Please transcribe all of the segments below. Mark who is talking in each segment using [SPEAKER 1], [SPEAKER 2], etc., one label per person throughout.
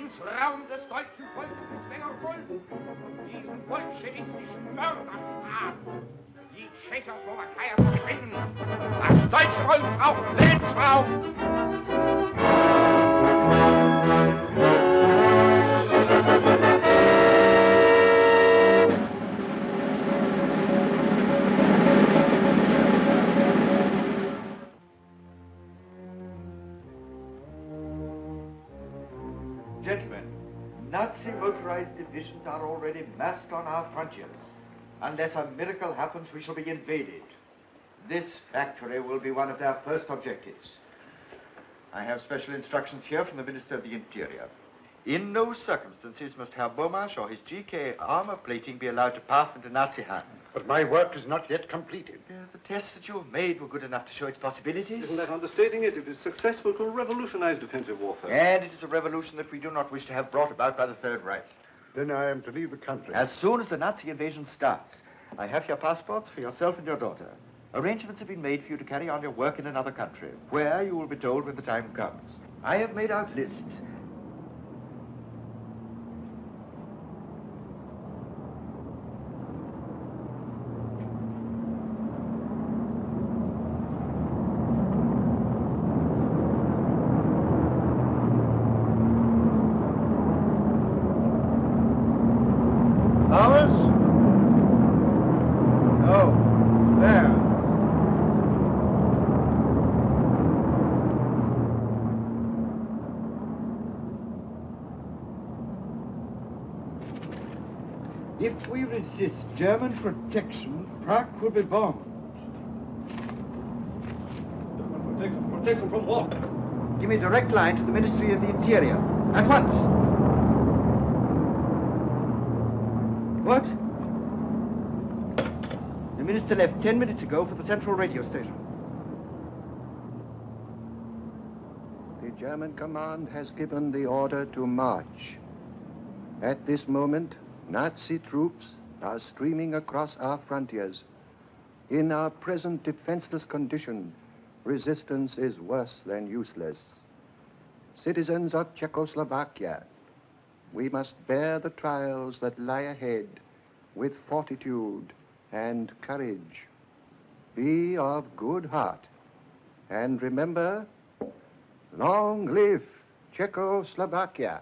[SPEAKER 1] Lebensraum des deutschen Volkes mit Zwänger folgen. Diesen bolschewistischen Mörderstaat. Die Tschechoslowakei verschwinden. Das deutsche Volk braucht Lebensraum.
[SPEAKER 2] Gentlemen, Nazi motorized divisions are already massed on our frontiers. Unless a miracle happens, we shall be invaded. This factory will be one of their first objectives. I have special instructions here from the Minister of the Interior. In no circumstances must Herr Beaumarchais or his GK armor plating be allowed to pass into Nazi hands.
[SPEAKER 3] But my work is not yet completed.
[SPEAKER 2] The tests that you have made were good enough to show its possibilities.
[SPEAKER 4] Isn't that understating it? It is successful to revolutionize defensive warfare.
[SPEAKER 2] And it is a revolution that we do not wish to have brought about by the Third Reich.
[SPEAKER 3] Then I am to leave the country.
[SPEAKER 2] As soon as the Nazi invasion starts, I have your passports for yourself and your daughter. Arrangements have been made for you to carry on your work in another country, where you will be told when the time comes. I have made out lists. If we resist German protection, Prague will be bombed.
[SPEAKER 4] German protection from what?
[SPEAKER 2] Give me a direct line to the Ministry of the Interior. At once. What? The minister left 10 minutes ago for the central radio station.
[SPEAKER 5] The German command has given the order to march. At this moment, Nazi troops are streaming across our frontiers. In our present defenseless condition, resistance is worse than useless. Citizens of Czechoslovakia, we must bear the trials that lie ahead with fortitude and courage. Be of good heart, and remember, long live Czechoslovakia.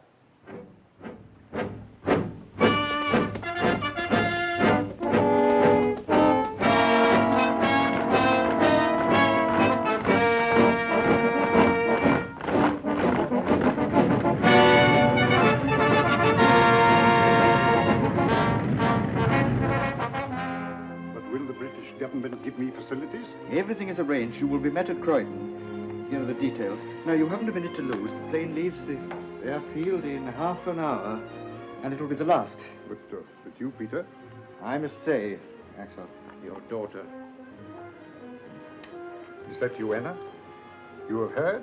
[SPEAKER 2] Everything is arranged. You will be met at Croydon. Here are the details. Now, you haven't a minute to lose. The plane leaves the airfield in half an hour, and it will be the last.
[SPEAKER 3] But you, Peter?
[SPEAKER 2] I must say, Axel.
[SPEAKER 3] Your daughter. Is that you, Anna? You have heard?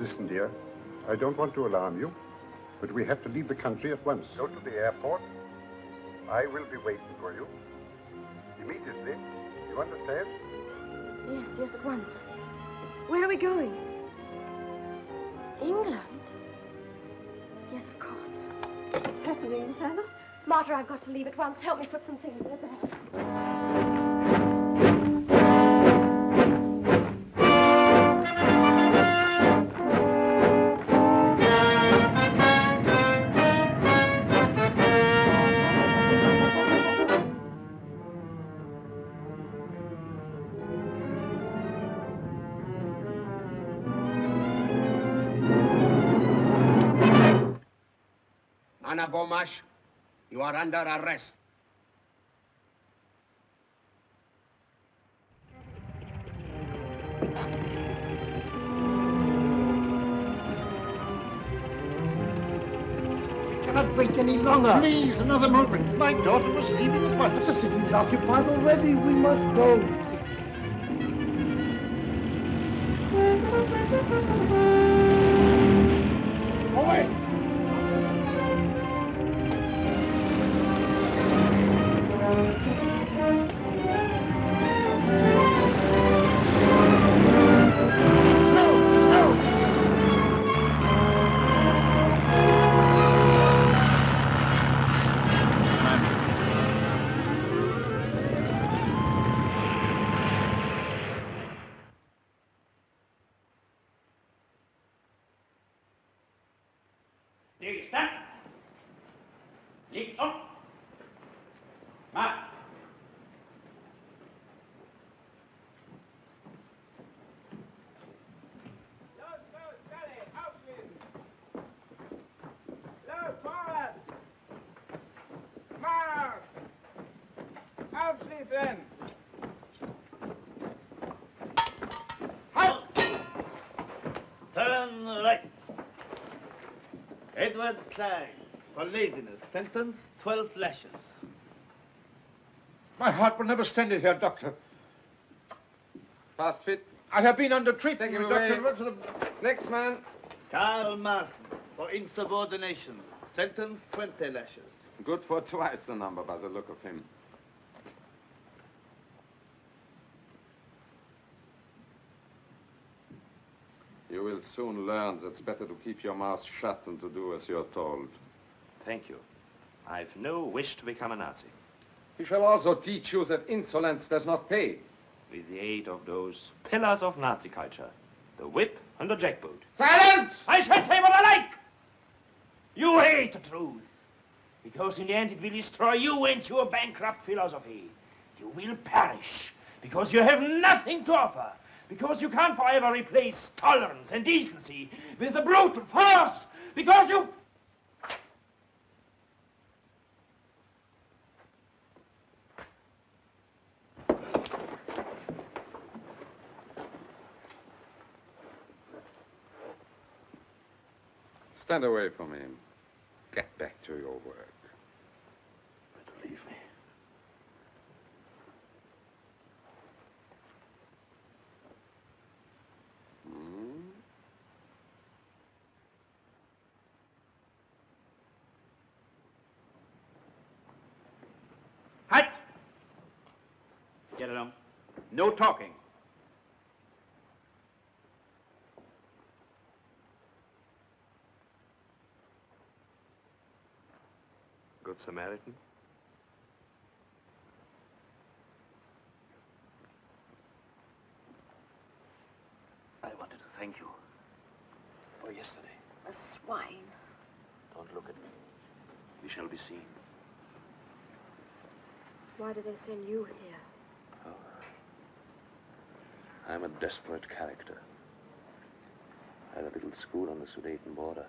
[SPEAKER 3] Listen, dear. I don't want to alarm you, but we have to leave the country at once. Go to the airport. I will be waiting for you. Immediately. You understand?
[SPEAKER 6] Yes, at once. Where are we going? England? Yes, of course. What's happening, Miss Anna? Martha, I've got to leave at once. Help me put some things in the bag.
[SPEAKER 1] Anna Beaumarchais, you are under arrest.
[SPEAKER 3] We cannot wait any longer. Please, another moment. My daughter must leave at once.
[SPEAKER 7] The city is occupied already. We must go.
[SPEAKER 3] Away!
[SPEAKER 8] Gegenstand. Links um. Marsch.
[SPEAKER 1] Los, los, Kalle, aufschließen! Los, vorwärts! Marsch! Aufschließen!
[SPEAKER 8] Halt! Turn right. Edward Klein, for laziness, sentence 12 lashes.
[SPEAKER 1] My heart will never stand it here, Doctor.
[SPEAKER 9] Fast fit.
[SPEAKER 1] I have been under treatment,
[SPEAKER 9] Take him
[SPEAKER 1] Doctor.
[SPEAKER 9] Next man.
[SPEAKER 8] Karl Maaßen, for insubordination, sentence 20 lashes.
[SPEAKER 9] Good for twice the number by the look of him. You will soon learn that it's better to keep your mouth shut than to do as you're told.
[SPEAKER 10] Thank you. I've no wish to become a Nazi.
[SPEAKER 9] He shall also teach you that insolence does not pay.
[SPEAKER 10] With the aid of those pillars of Nazi culture, the whip and the jackboot.
[SPEAKER 1] Silence!
[SPEAKER 8] I shall say what I like! You hate the truth. Because in the end it will destroy you and your bankrupt philosophy. You will perish. Because you have nothing to offer. Because you can't forever replace tolerance and decency with the brutal force. Because you...
[SPEAKER 9] Stand away from him. Get back to your work.
[SPEAKER 8] Better leave me. Halt! Get along. No talking.
[SPEAKER 10] Good Samaritan.
[SPEAKER 8] I wanted to thank you for yesterday.
[SPEAKER 6] A swine.
[SPEAKER 8] Don't look at me. We shall be seen.
[SPEAKER 6] Why did they send you here?
[SPEAKER 8] Oh. I'm a desperate character. I had a little school on the Sudeten border.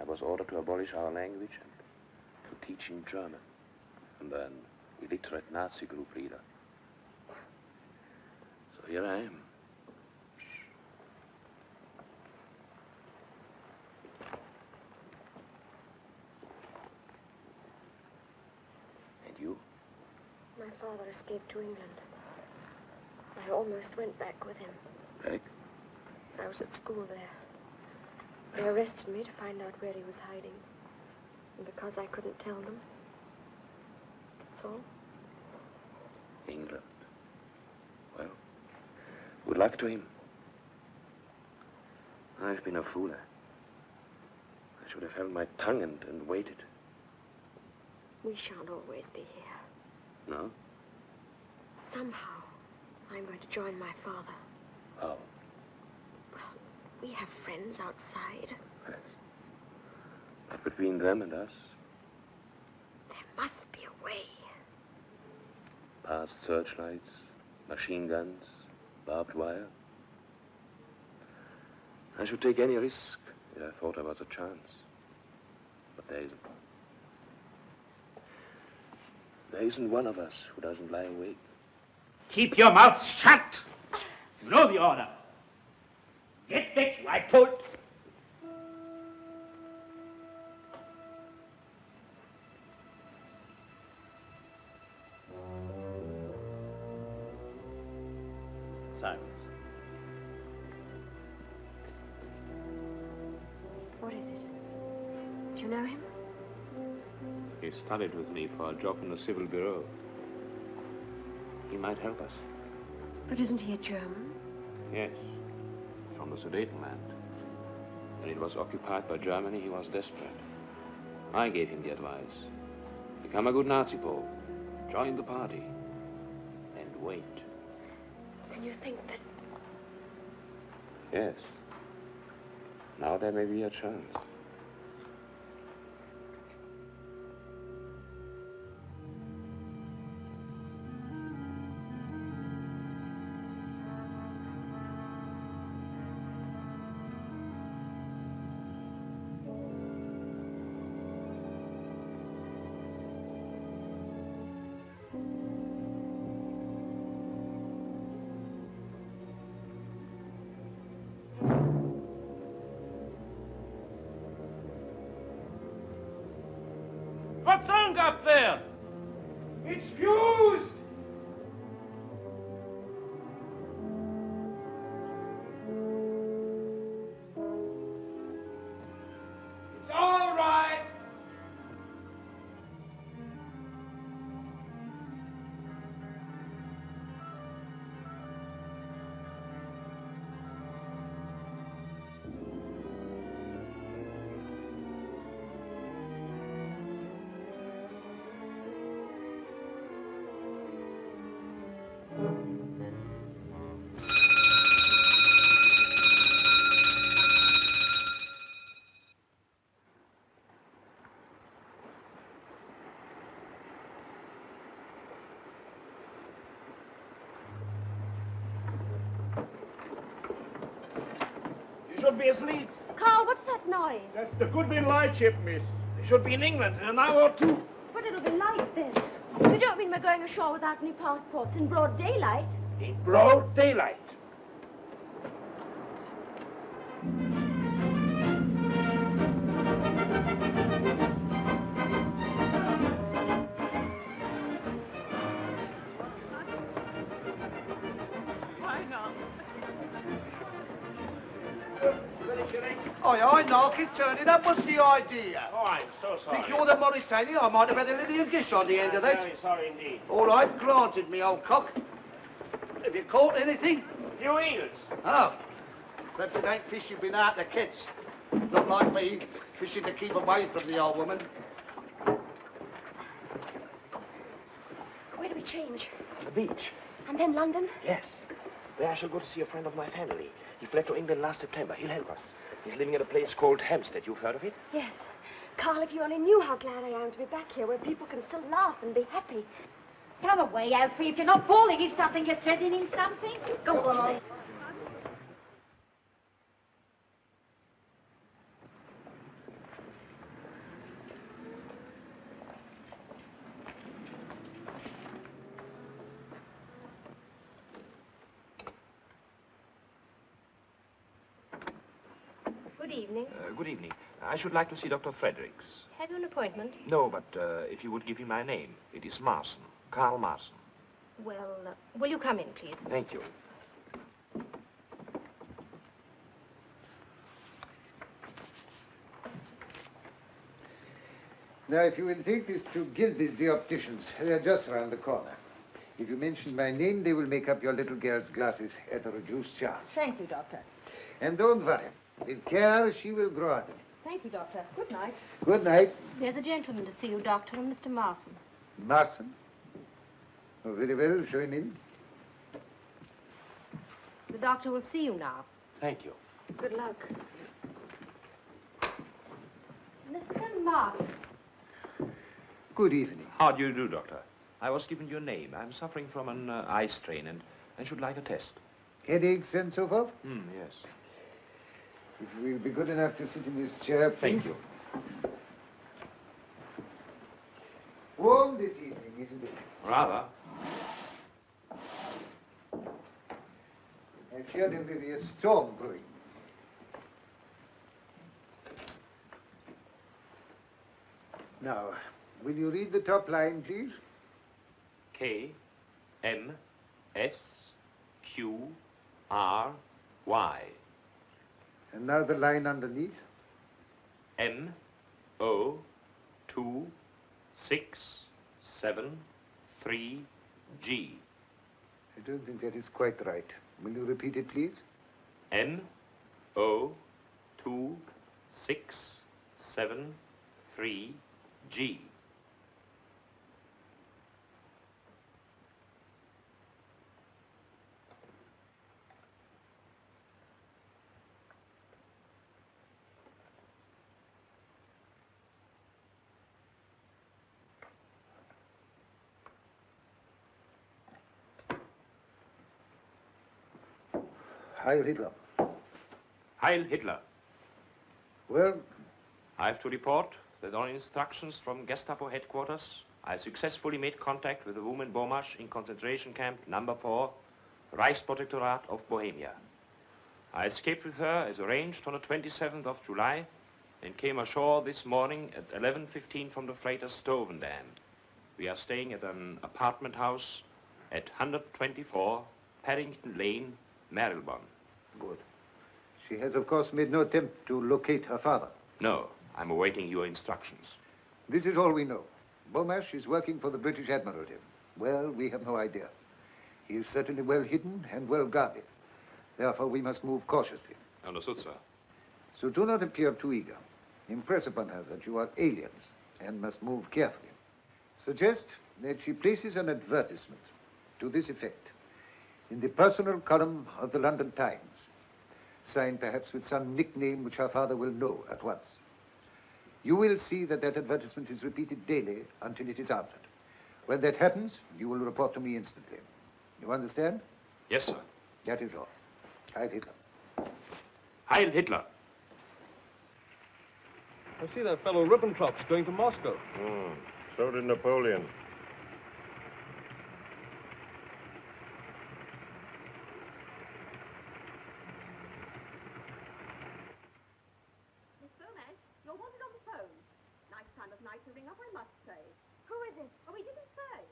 [SPEAKER 8] I was ordered to abolish our language and to teach in German. And then illiterate Nazi group leader. So here I am. And you?
[SPEAKER 6] My father escaped to England. I almost went back with him.
[SPEAKER 8] Back?
[SPEAKER 6] I was at school there. They arrested me to find out where he was hiding. And because I couldn't tell them. That's all.
[SPEAKER 8] England. Well, good luck to him. I've been a fool. I should have held my tongue and waited.
[SPEAKER 6] We shan't always be here.
[SPEAKER 8] No?
[SPEAKER 6] Somehow, I'm going to join my father.
[SPEAKER 8] Oh.
[SPEAKER 6] Well, we have friends outside.
[SPEAKER 8] Yes. But between them and us,
[SPEAKER 6] There must be a way.
[SPEAKER 8] past searchlights, machine guns, barbed wire. I should take any risk if I thought there was a chance. But there isn't. There isn't one of us who doesn't lie awake. Keep your mouth shut! You know the order. Get back, I told. Silence.
[SPEAKER 6] What is it? Do you know him?
[SPEAKER 10] He studied with me for a job in the Civil Bureau. He might help us.
[SPEAKER 6] But isn't he a German?
[SPEAKER 10] Yes, from the Sudetenland. When it was occupied by Germany, he was desperate. I gave him the advice. Become a good Nazi Pole. Join the party. And wait.
[SPEAKER 6] Then you think that...
[SPEAKER 10] Yes. Now there may be a chance.
[SPEAKER 8] wrong up there? It's fused! It's all right. You should be asleep.
[SPEAKER 6] Carl, what's that noise?
[SPEAKER 8] That's the Goodwin lightship, miss. They should be in England in an hour or two.
[SPEAKER 6] But it'll be light then. You don't mean we're going ashore without any passports in broad daylight?
[SPEAKER 8] In broad daylight.
[SPEAKER 7] I knock it, turn it up. What's the idea?
[SPEAKER 8] Oh, I'm so sorry.
[SPEAKER 7] Think you're the Mauritanian? I might have had a little gish on the end of
[SPEAKER 8] I'm
[SPEAKER 7] that.
[SPEAKER 8] very sorry indeed.
[SPEAKER 7] All right, granted, me old cock. Have you caught anything?
[SPEAKER 8] Few eels.
[SPEAKER 7] Oh. Perhaps it ain't fish you've been out to catch. Not like me, fishing to keep away from the old woman.
[SPEAKER 6] Where do we change?
[SPEAKER 11] The beach.
[SPEAKER 6] And then London?
[SPEAKER 11] Yes. There I shall go to see a friend of my family. He fled to England last September. He'll help us. He's living at a place called Hampstead. You've heard of it?
[SPEAKER 6] Yes. Carl, if you only knew how glad I am to be back here where people can still laugh and be happy.
[SPEAKER 12] Come away, Alfie. If you're not falling in something, you're threatening something. Go on.
[SPEAKER 6] Good evening.
[SPEAKER 10] Good evening. I should like to see Dr. Fredericks.
[SPEAKER 6] Have you an appointment?
[SPEAKER 10] No, but if you would give him my name. It is Marson. Carl Marson.
[SPEAKER 6] Well, will you come in, please?
[SPEAKER 10] Thank you.
[SPEAKER 5] Now, if you will take this to Gilby's, the opticians, they're just round the corner. If you mention my name, they will make up your little girl's glasses at a reduced charge.
[SPEAKER 12] Thank you, Doctor.
[SPEAKER 5] And don't worry. With care, she will grow out of it.
[SPEAKER 12] Thank you, Doctor. Good night.
[SPEAKER 5] Good night.
[SPEAKER 6] There's a gentleman to see you, Doctor, and Mr. Marson.
[SPEAKER 5] Marson? Oh, very well. Show him in.
[SPEAKER 6] The doctor will see you now.
[SPEAKER 10] Thank you.
[SPEAKER 6] Good luck. Mr. Marson.
[SPEAKER 5] Good evening.
[SPEAKER 10] How do you do, Doctor? I was given your name. I'm suffering from an eye strain and I should like a test.
[SPEAKER 5] Headaches and so forth?
[SPEAKER 10] Yes.
[SPEAKER 5] If you will be good enough to sit in this chair, please.
[SPEAKER 10] Thank you.
[SPEAKER 5] Warm this evening, isn't it?
[SPEAKER 10] Rather.
[SPEAKER 5] I fear there will be a storm brewing. Now, will you read the top line, please?
[SPEAKER 10] K, M, S, Q, R, Y.
[SPEAKER 5] And now the line underneath.
[SPEAKER 10] M, O, 2, 6, 7, 3, G.
[SPEAKER 5] I don't think that is quite right. Will you repeat it, please?
[SPEAKER 10] M, O, 2, 6, 7, 3, G.
[SPEAKER 5] Heil Hitler.
[SPEAKER 10] Heil Hitler.
[SPEAKER 5] Well?
[SPEAKER 10] I have to report that on instructions from Gestapo headquarters, I successfully made contact with the woman Bomash in concentration camp number 4, Reichsprotektorat of Bohemia. I escaped with her as arranged on the 27th of July and came ashore this morning at 11:15 from the freighter Stovendam. We are staying at an apartment house at 124 Paddington Lane, Marylebone.
[SPEAKER 5] Good. She has, of course, made no attempt to locate her father.
[SPEAKER 10] No, I'm awaiting your instructions.
[SPEAKER 5] This is all we know. Beaumarsh is working for the British Admiralty. Well, we have no idea. He is certainly well hidden and well guarded. Therefore, we must move cautiously.
[SPEAKER 10] Understood, sir.
[SPEAKER 5] So do not appear too eager. Impress upon her that you are aliens and must move carefully. Suggest that she places an advertisement to this effect in the personal column of the London Times, signed perhaps with some nickname which her father will know at once. You will see that that advertisement is repeated daily until it is answered. When that happens, you will report to me instantly. You understand?
[SPEAKER 10] Yes, sir.
[SPEAKER 5] That is all. Heil Hitler.
[SPEAKER 10] Heil Hitler.
[SPEAKER 4] I see that fellow Ribbentrop's going to Moscow.
[SPEAKER 3] So did Napoleon.
[SPEAKER 13] Miss Beaumarsh, you're wanted on the phone. Nice time of night to ring up, I must say. Who is it? Oh, we didn't say.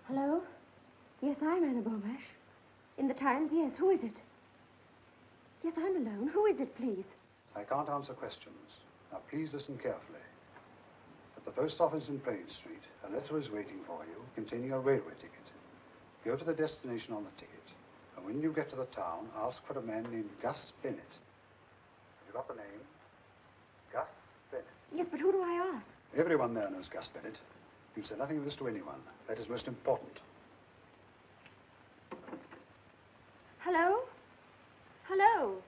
[SPEAKER 6] Hello? Yes, I'm Anna Beaumarsh. In the Times, yes. Who is it? Yes, I'm alone. Who is it, please?
[SPEAKER 14] I can't answer questions. Now, please listen carefully. At the post office in Praed Street, a letter is waiting for you containing a railway ticket. Go to the destination on the ticket, and when you get to the town, ask for a man named Gus Bennett. Have you got the name? Gus Bennett.
[SPEAKER 6] Yes, but who do I ask?
[SPEAKER 14] Everyone there knows Gus Bennett. You say nothing of this to anyone. That is most important.
[SPEAKER 6] Hello? Hello?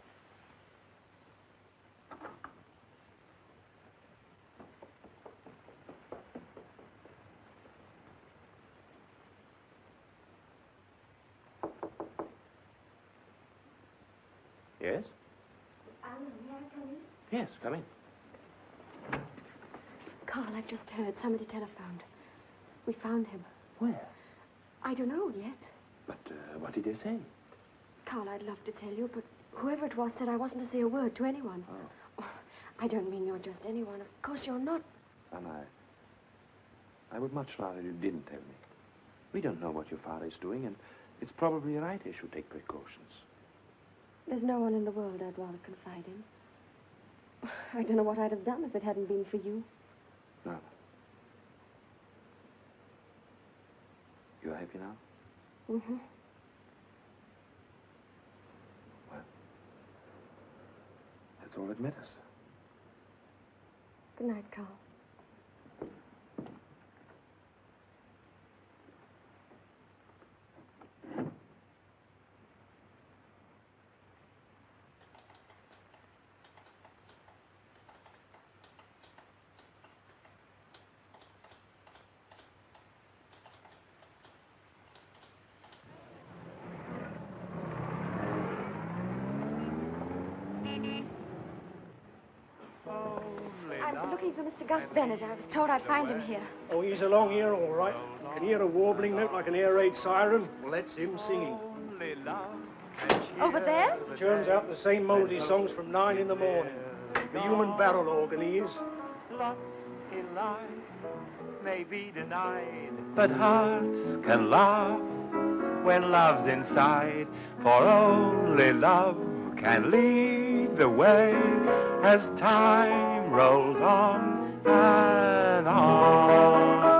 [SPEAKER 10] Yes?
[SPEAKER 6] Anna, may I come in?
[SPEAKER 10] Yes, come in.
[SPEAKER 6] Carl, I've just heard. Somebody telephoned. We found him.
[SPEAKER 10] Where?
[SPEAKER 6] I don't know yet.
[SPEAKER 10] But what did they say?
[SPEAKER 6] Carl, I'd love to tell you, but whoever it was said I wasn't to say a word to anyone.
[SPEAKER 10] Oh.
[SPEAKER 6] I don't mean you're just anyone. Of course you're not.
[SPEAKER 10] And I would much rather you didn't tell me. We don't know what your father is doing, and it's probably right I should take precautions.
[SPEAKER 6] There's no one in the world I'd rather confide in. I don't know what I'd have done if it hadn't been for you.
[SPEAKER 10] No. You're happy now?
[SPEAKER 6] Mm-hmm.
[SPEAKER 10] Well, that's all that matters.
[SPEAKER 6] Good night, Carl. I'm looking for Mr. Gus Bennett. I was told I'd find him here.
[SPEAKER 15] Oh, he's along here, all right. I can hear a warbling note like an air raid siren. Well, that's him singing.
[SPEAKER 6] Over there?
[SPEAKER 15] Churns out the same mouldy songs from 9 in the morning. The human barrel organ he is.
[SPEAKER 16] Lots in life may be denied, but hearts can laugh when love's inside. For only love can lead the way as time rolls on and on.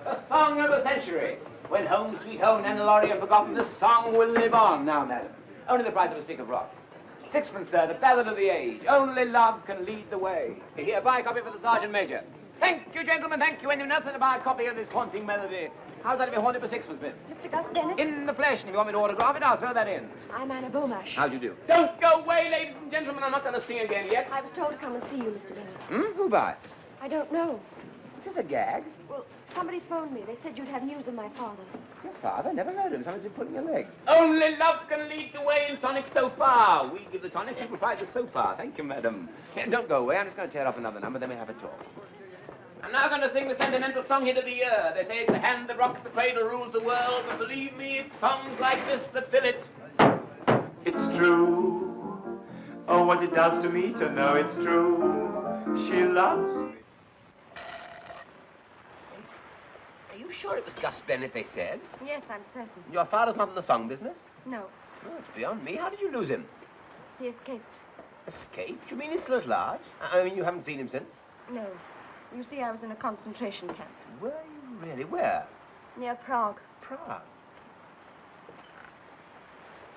[SPEAKER 17] The song of the century. When home, sweet home, and Laurie are forgotten, this song will live on. Now, madam, only the price of a stick of rock. Sixpence, sir, the ballad of the age. Only love can lead the way. Here, buy a copy for the Sergeant Major. Thank you, gentlemen, thank you. And you're not to buy a copy of this haunting melody. How's that to be haunted for sixpence, miss?
[SPEAKER 6] Mr. Gus Bennett?
[SPEAKER 17] In the flesh, and if you want me to autograph it, I'll throw that in.
[SPEAKER 6] I'm Anna Beaumarsh.
[SPEAKER 17] How do you do? Don't go away, ladies and gentlemen. I'm not going to sing again yet.
[SPEAKER 6] I was told to come and see you, Mr. Bennett.
[SPEAKER 17] Hmm? Who by?
[SPEAKER 6] I don't know.
[SPEAKER 17] Is this a gag?
[SPEAKER 6] Well, somebody phoned me. They said you'd have news of my father.
[SPEAKER 17] Your father? Never heard of him. Somebody's been pulling your leg. Only love can lead the way in tonic so far. We give the tonic, you provide the so far. Thank you, madam. Here, don't go away. I'm just going to tear off another number, then we'll have a talk. I'm now going to sing the sentimental song hit of the year. They say it's the hand that rocks the cradle rules the world, but believe me, it's songs like this that fill it.
[SPEAKER 16] It's true. Oh, what it does to me to know it's true. She loves me.
[SPEAKER 17] Are you sure it was Gus Bennett they said?
[SPEAKER 6] Yes, I'm certain.
[SPEAKER 17] Your father's not in the song business?
[SPEAKER 6] No,
[SPEAKER 17] Oh, it's beyond me. How did you lose him?
[SPEAKER 6] he escaped.
[SPEAKER 17] Escaped? You mean he's still at large? I mean, you haven't seen him since?
[SPEAKER 6] No. You see, I was in a concentration camp.
[SPEAKER 17] Were you really? Where?
[SPEAKER 6] Near Prague.
[SPEAKER 17] Prague.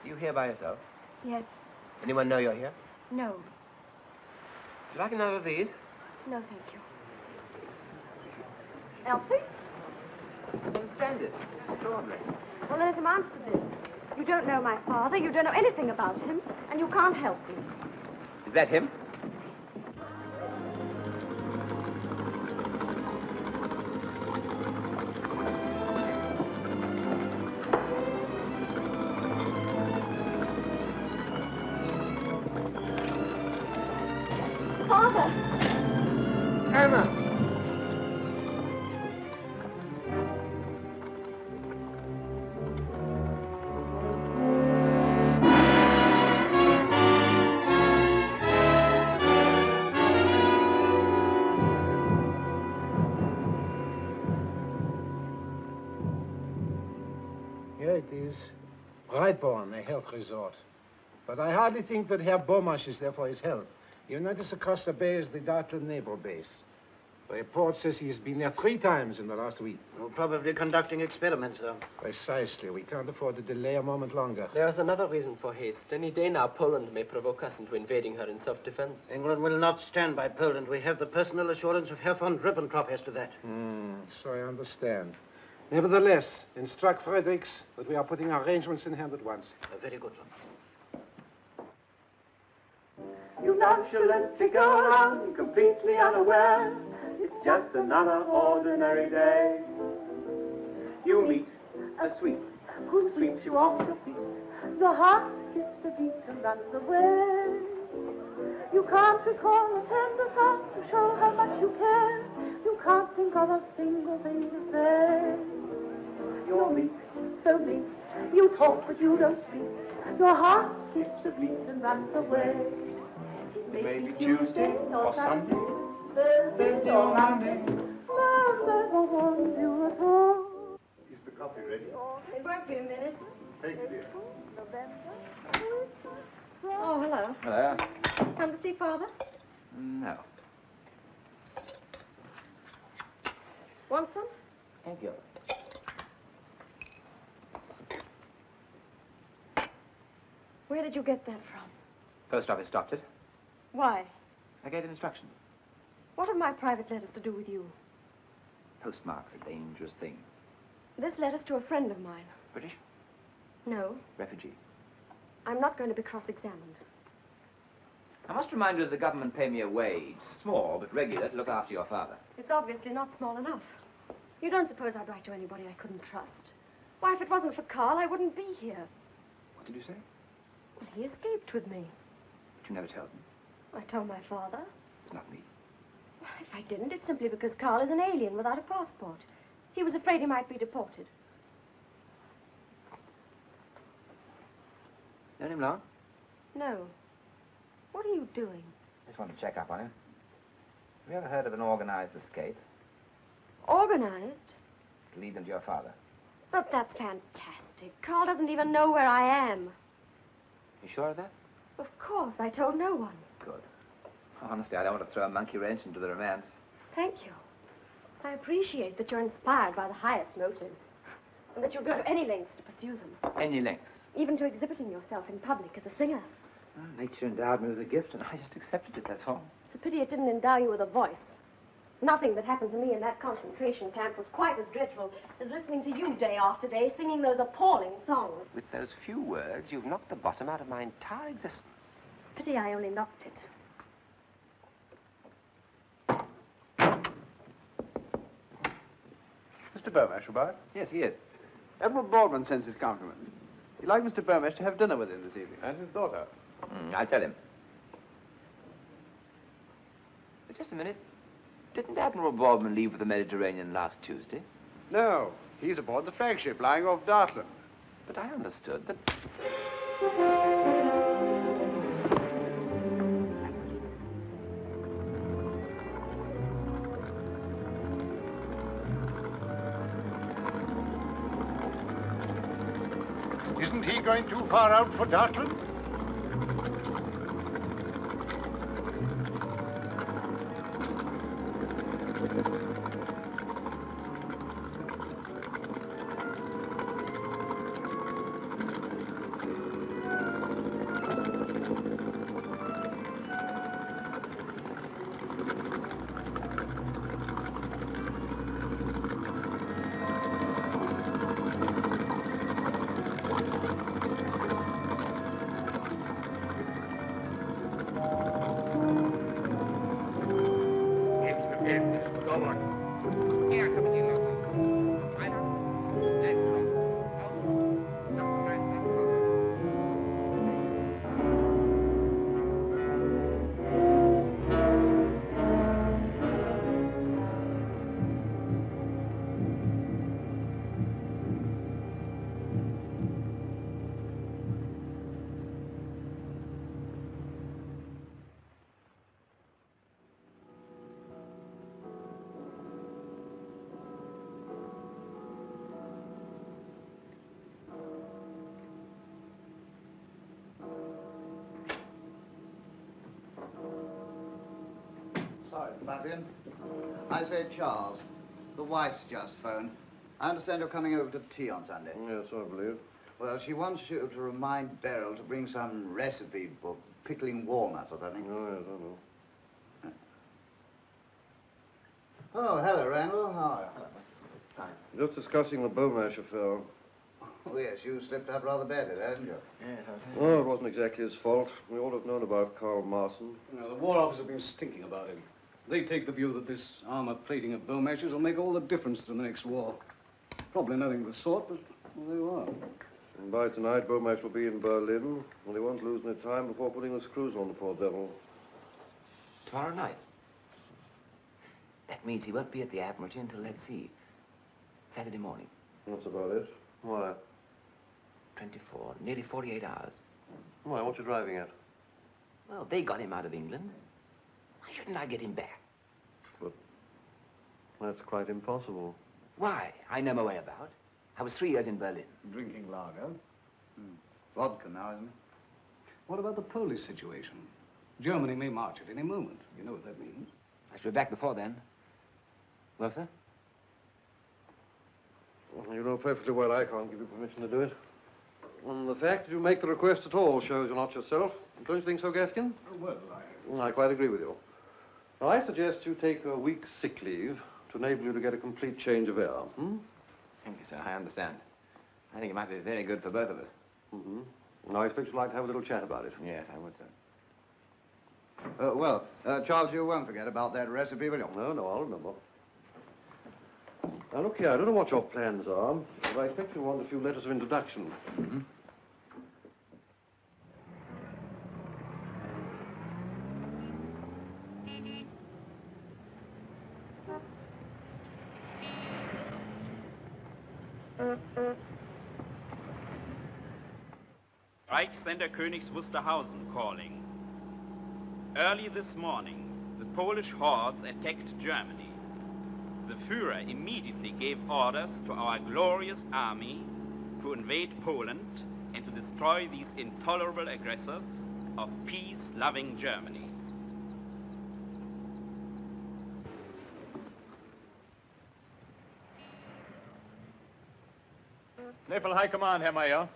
[SPEAKER 17] You here by yourself?
[SPEAKER 6] Yes.
[SPEAKER 17] Anyone know you're here?
[SPEAKER 6] No.
[SPEAKER 17] Would you like another of these?
[SPEAKER 6] No, thank you.
[SPEAKER 13] Elfie?
[SPEAKER 17] Splendid. Extraordinary.
[SPEAKER 6] Well, then it amounts to this. You don't know my father, you don't know anything about him, and you can't help me.
[SPEAKER 17] Is that him?
[SPEAKER 13] Father!
[SPEAKER 7] Anna!
[SPEAKER 15] Here it is. Brightborn, a health resort. But I hardly think that Herr Bomasch is there for his health. You notice across the bay is the Dartland Naval Base. The report says he's been there 3 times in the last week.
[SPEAKER 7] Well, probably conducting experiments, though.
[SPEAKER 15] Precisely. We can't afford to delay a moment longer.
[SPEAKER 18] There is another reason for haste. Any day now, Poland may provoke us into invading her in self-defense.
[SPEAKER 7] England will not stand by Poland. We have the personal assurance of Herr von Ribbentrop as to that.
[SPEAKER 15] So I understand. Nevertheless, instruct Fredericks that we are putting arrangements in hand at once.
[SPEAKER 7] Very good, sir.
[SPEAKER 16] You nonchalantly go around completely unaware. It's just another ordinary day. You meet a sweet
[SPEAKER 13] Who sweeps you off your feet? Your heart skips a beat and runs away. You can't recall a tender thought to show how much you care. You can't think of a single thing to say. You're meek, so meek. You talk but you don't speak. Your heart skips a beat and runs away. It may be Tuesday or Sunday, Thursday or Monday. Love never warns you at all.
[SPEAKER 3] Is the coffee ready?
[SPEAKER 6] It won't be a minute.
[SPEAKER 3] Thank you, dear.
[SPEAKER 6] Oh, hello.
[SPEAKER 17] Hello.
[SPEAKER 6] Come to see Father?
[SPEAKER 17] No.
[SPEAKER 6] Want some?
[SPEAKER 17] Thank you.
[SPEAKER 6] Where did you get that from?
[SPEAKER 17] Post office stopped it.
[SPEAKER 6] Why?
[SPEAKER 17] I gave them instructions.
[SPEAKER 6] What have my private letters to do with you?
[SPEAKER 17] Postmark's a dangerous thing.
[SPEAKER 6] This letter's to a friend of mine.
[SPEAKER 17] British?
[SPEAKER 6] No,
[SPEAKER 17] Refugee.
[SPEAKER 6] I'm not going to be cross-examined.
[SPEAKER 17] I must remind you that the government pay me a wage, small but regular, to look after your father.
[SPEAKER 6] It's obviously not small enough. You don't suppose I'd write to anybody I couldn't trust? Why, if it wasn't for Carl, I wouldn't be here.
[SPEAKER 17] What did you say?
[SPEAKER 6] Well, he escaped with me.
[SPEAKER 17] But you never told me.
[SPEAKER 6] I told my father.
[SPEAKER 17] It's not me.
[SPEAKER 6] Well, if I didn't, it's simply because Carl is an alien without a passport. He was afraid he might be deported.
[SPEAKER 17] Known him long?
[SPEAKER 6] No. What are you doing?
[SPEAKER 17] Just want to check up on him. Have you ever heard of an organized escape?
[SPEAKER 6] Organized?
[SPEAKER 17] To lead them to your father.
[SPEAKER 6] But that's fantastic. Carl doesn't even know where I am.
[SPEAKER 17] You sure of that?
[SPEAKER 6] Of course, I told no one.
[SPEAKER 17] Good. Honestly, I don't want to throw a monkey wrench into the romance.
[SPEAKER 6] Thank you. I appreciate that you're inspired by the highest motives, and that you'll go to any lengths to pursue them.
[SPEAKER 17] Any lengths.
[SPEAKER 6] Even to exhibiting yourself in public as a singer.
[SPEAKER 17] Well, nature endowed me with a gift, and I just accepted it, that's all.
[SPEAKER 6] It's a pity it didn't endow you with a voice. Nothing that happened to me in that concentration camp was quite as dreadful as listening to you day after day singing those appalling songs.
[SPEAKER 17] With those few words, you've knocked the bottom out of my entire existence.
[SPEAKER 6] Pity I only knocked it.
[SPEAKER 4] Mr. Burmesh about?
[SPEAKER 17] Yes, he is.
[SPEAKER 4] Admiral Baldwin sends his compliments. He'd like Mr. Burmesh to have dinner with him this evening.
[SPEAKER 9] And his daughter.
[SPEAKER 17] I'll tell him. But just a minute. Didn't Admiral Baldwin leave for the Mediterranean last Tuesday?
[SPEAKER 14] No, he's aboard the flagship lying off Dartland.
[SPEAKER 17] But I understood that...
[SPEAKER 3] Isn't he going too far out for Dartland?
[SPEAKER 2] Sorry, Fabian. I say, Charles, the wife's just phoned. I understand you're coming over to tea on Sunday.
[SPEAKER 19] Yes, I believe.
[SPEAKER 2] Well, she wants you to remind Beryl to bring some recipe book, pickling walnuts or something.
[SPEAKER 19] Oh, yes, I know.
[SPEAKER 2] Oh, hello, Randall. How are you? Fine.
[SPEAKER 19] Just discussing the Beaumarsh affair.
[SPEAKER 2] Oh, yes, you slipped up rather badly there, didn't you?
[SPEAKER 6] Yes,
[SPEAKER 19] Oh, it wasn't exactly his fault. We all have known about Karl Marson.
[SPEAKER 14] No, the War Office have been stinking about him. They take the view that this armor plating of Beaumarch's will make all the difference to the next war. Probably nothing of the sort, but well, there you are.
[SPEAKER 19] And by tonight, Beaumarch will be in Berlin, and they won't lose any time before putting the screws on the poor devil.
[SPEAKER 17] Tomorrow night? That means he won't be at the Admiralty until, let's see, Saturday morning.
[SPEAKER 19] That's about it. Why?
[SPEAKER 17] 24, nearly 48 hours.
[SPEAKER 19] Why, what you driving at?
[SPEAKER 17] Well, they got him out of England. Why shouldn't I get him back?
[SPEAKER 19] But that's quite impossible.
[SPEAKER 17] Why? I know my way about. I was 3 years in Berlin.
[SPEAKER 14] Drinking lager.
[SPEAKER 2] Vodka now, isn't it?
[SPEAKER 14] What about the Polish situation? Germany may march at any moment. You know what that means.
[SPEAKER 17] I should be back before then. Well, sir?
[SPEAKER 19] Well, you know perfectly well I can't give you permission to do it. And the fact that you make the request at all shows you're not yourself. Don't you think so, Gaskin?
[SPEAKER 14] Well,
[SPEAKER 19] I quite agree with you. Now, I suggest you take a week's sick leave to enable you to get a complete change of air.
[SPEAKER 17] Thank you, sir. I understand. I think it might be very good for both of us.
[SPEAKER 19] Mm-hmm. And I expect you'd like to have a little chat about it.
[SPEAKER 17] Yes, I would, sir.
[SPEAKER 2] Well, Charles, you won't forget about that recipe, will you?
[SPEAKER 19] No, I'll remember. Now, look here, I don't know what your plans are, but I expect you'll want a few letters of introduction.
[SPEAKER 2] Mm-hmm.
[SPEAKER 20] Reichssender Königs Wusterhausen calling. Early this morning, the Polish hordes attacked Germany. The Führer immediately gave orders to our glorious army to invade Poland and to destroy these intolerable aggressors of peace-loving Germany.
[SPEAKER 21] Naval High Command, Herr Major.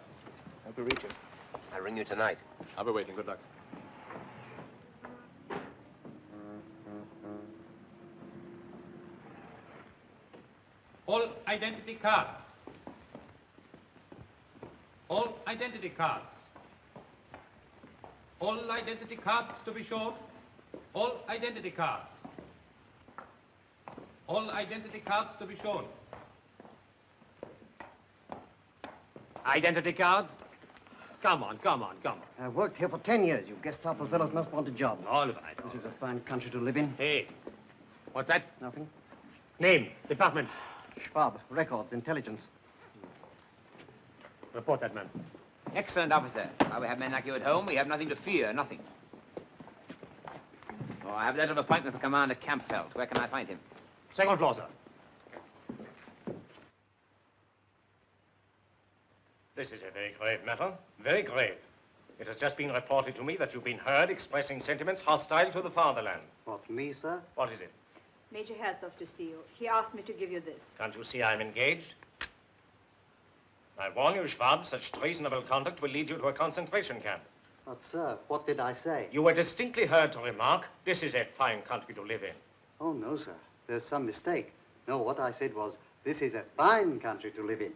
[SPEAKER 11] How to reach it? I'll ring you tonight.
[SPEAKER 21] I'll be waiting. Good luck.
[SPEAKER 20] All identity cards. All identity cards. All identity cards to be shown. All identity cards. All identity cards to be shown.
[SPEAKER 21] Identity card? Come on.
[SPEAKER 22] I've worked here for 10 years. You Gestapo fellows must want a job.
[SPEAKER 21] All right.
[SPEAKER 22] This is a fine country to live in.
[SPEAKER 21] Hey, What's that?
[SPEAKER 1] Nothing.
[SPEAKER 21] Name, department.
[SPEAKER 1] Schwab, records, intelligence.
[SPEAKER 21] Report that man.
[SPEAKER 17] Excellent, officer. While we have men like you at home, we have nothing to fear, nothing. Oh, I have a letter of appointment for Commander Campfeld. Where can I find him?
[SPEAKER 21] Second floor, sir. This is a very grave matter. Very grave. It has just been reported to me that you've been heard expressing sentiments hostile to the fatherland.
[SPEAKER 1] What, me, sir?
[SPEAKER 21] What is it?
[SPEAKER 22] Major Herzog to see you. He asked me to give you this.
[SPEAKER 21] Can't you see I'm engaged? I warn you, Schwab, such treasonable conduct will lead you to a concentration camp.
[SPEAKER 1] But, sir, what did I say?
[SPEAKER 21] You were distinctly heard to remark, this is a fine country to live in.
[SPEAKER 1] Oh, no, sir. There's some mistake. No, what I said was, this is a fine country to live in.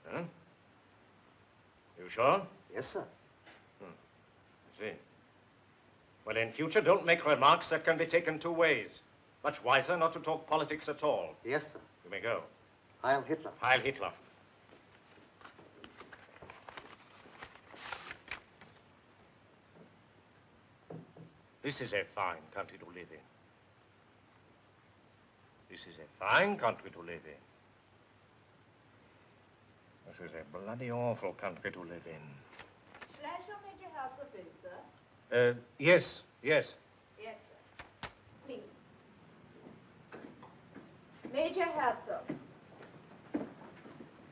[SPEAKER 21] Huh? You sure?
[SPEAKER 1] Yes, sir.
[SPEAKER 21] I see. Well, in future, don't make remarks that can be taken two ways. Much wiser not to talk politics at all.
[SPEAKER 1] Yes, sir.
[SPEAKER 21] You may go.
[SPEAKER 1] Heil Hitler.
[SPEAKER 21] Heil Hitler. This is a fine country to live in. This is a fine country to live in. This is a bloody awful country to live in.
[SPEAKER 22] Shall I show Major Herzog in, sir?
[SPEAKER 21] Yes, yes.
[SPEAKER 22] Yes, sir. Please. Major Herzog.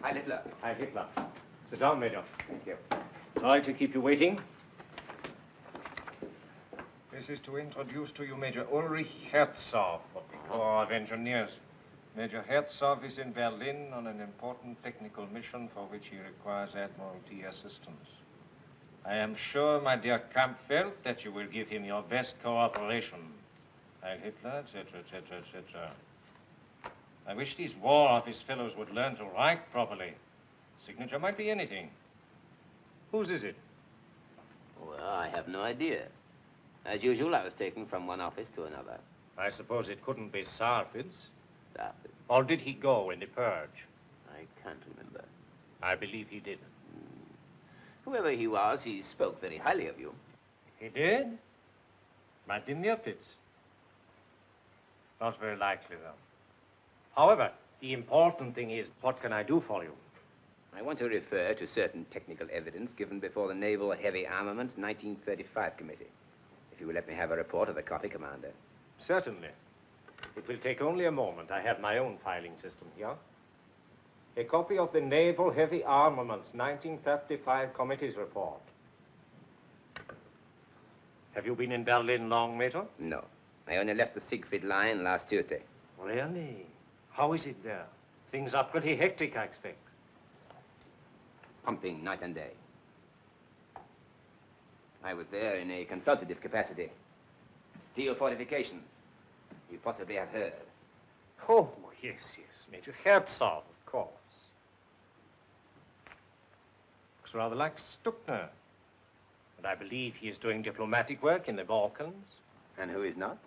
[SPEAKER 17] Heil Hitler.
[SPEAKER 21] Heil Hitler. Sit down, Major.
[SPEAKER 17] Thank you.
[SPEAKER 21] Sorry to keep you waiting. This is to introduce to you Major Ulrich Herzog of the Corps of Engineers. Major Herzog is in Berlin on an important technical mission for which he requires Admiralty assistance. I am sure, my dear Kampfeld, that you will give him your best cooperation. Heil Hitler, etc., etc., etc. I wish these war office fellows would learn to write properly. Signature might be anything. Whose is it?
[SPEAKER 10] Well, I have no idea. As usual, I was taken from one office to another.
[SPEAKER 21] I suppose it couldn't be Sarford's.
[SPEAKER 10] Sarford.
[SPEAKER 21] Or did he go in the purge?
[SPEAKER 10] I can't remember.
[SPEAKER 21] I believe he did.
[SPEAKER 10] Whoever he was, he spoke very highly of you.
[SPEAKER 21] He did? But in the Fitz. Not very likely, though. However, the important thing is, what can I do for you?
[SPEAKER 10] I want to refer to certain technical evidence given before the Naval Heavy Armaments 1935 Committee. If you will let me have a report of the copy, Commander.
[SPEAKER 21] Certainly. It will take only a moment. I have my own filing system here. A copy of the Naval Heavy Armaments 1935 Committee's report. Have you been in Berlin long, Major?
[SPEAKER 10] No. I only left the Siegfried Line last Tuesday.
[SPEAKER 21] Really? How is it there? Things are pretty hectic, I expect.
[SPEAKER 10] Pumping night and day. I was there in a consultative capacity. Steel fortifications. You possibly have heard.
[SPEAKER 21] Oh, yes, yes. Major Herzog, of course. Looks rather like Stuckner. And I believe he is doing diplomatic work in the Balkans.
[SPEAKER 10] And who is not?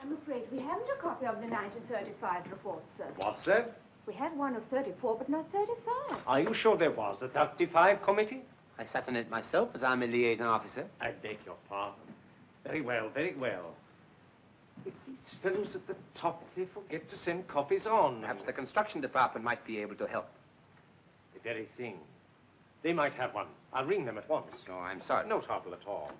[SPEAKER 22] I'm afraid we haven't a copy of the 1935 report, sir.
[SPEAKER 21] What's that?
[SPEAKER 22] We have one of 34, but not 35.
[SPEAKER 21] Are you sure there was a 35 committee?
[SPEAKER 10] I sat on it myself, as I'm a liaison officer.
[SPEAKER 21] I beg your pardon. Very well, very well. It's these fellows at the top. They forget to send copies on.
[SPEAKER 10] Perhaps the construction department might be able to help.
[SPEAKER 21] The very thing. They might have one. I'll ring them at once.
[SPEAKER 10] Oh, I'm sorry.
[SPEAKER 21] No trouble at all.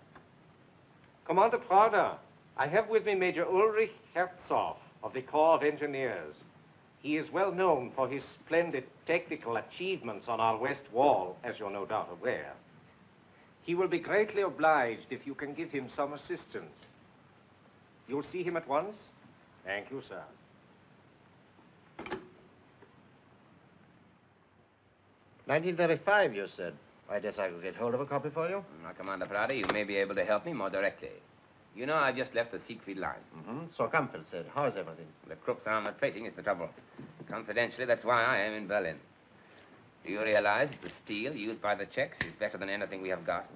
[SPEAKER 21] Commander Prada, I have with me Major Ulrich Herzog of the Corps of Engineers. He is well known for his splendid technical achievements on our west wall, as you're no doubt aware. He will be greatly obliged if you can give him some assistance. You'll see him at once? Thank you, sir.
[SPEAKER 2] 1935, you said. I guess I could get hold of a copy for you.
[SPEAKER 10] Now, Commander Prada, you may be able to help me more directly. You know, I've just left the Siegfried Line.
[SPEAKER 2] So Campbell said. How's everything?
[SPEAKER 10] The Krupp's armored plating is the trouble. Confidentially, that's why I am in Berlin. Do you realize that the steel used by the Czechs is better than anything we have got?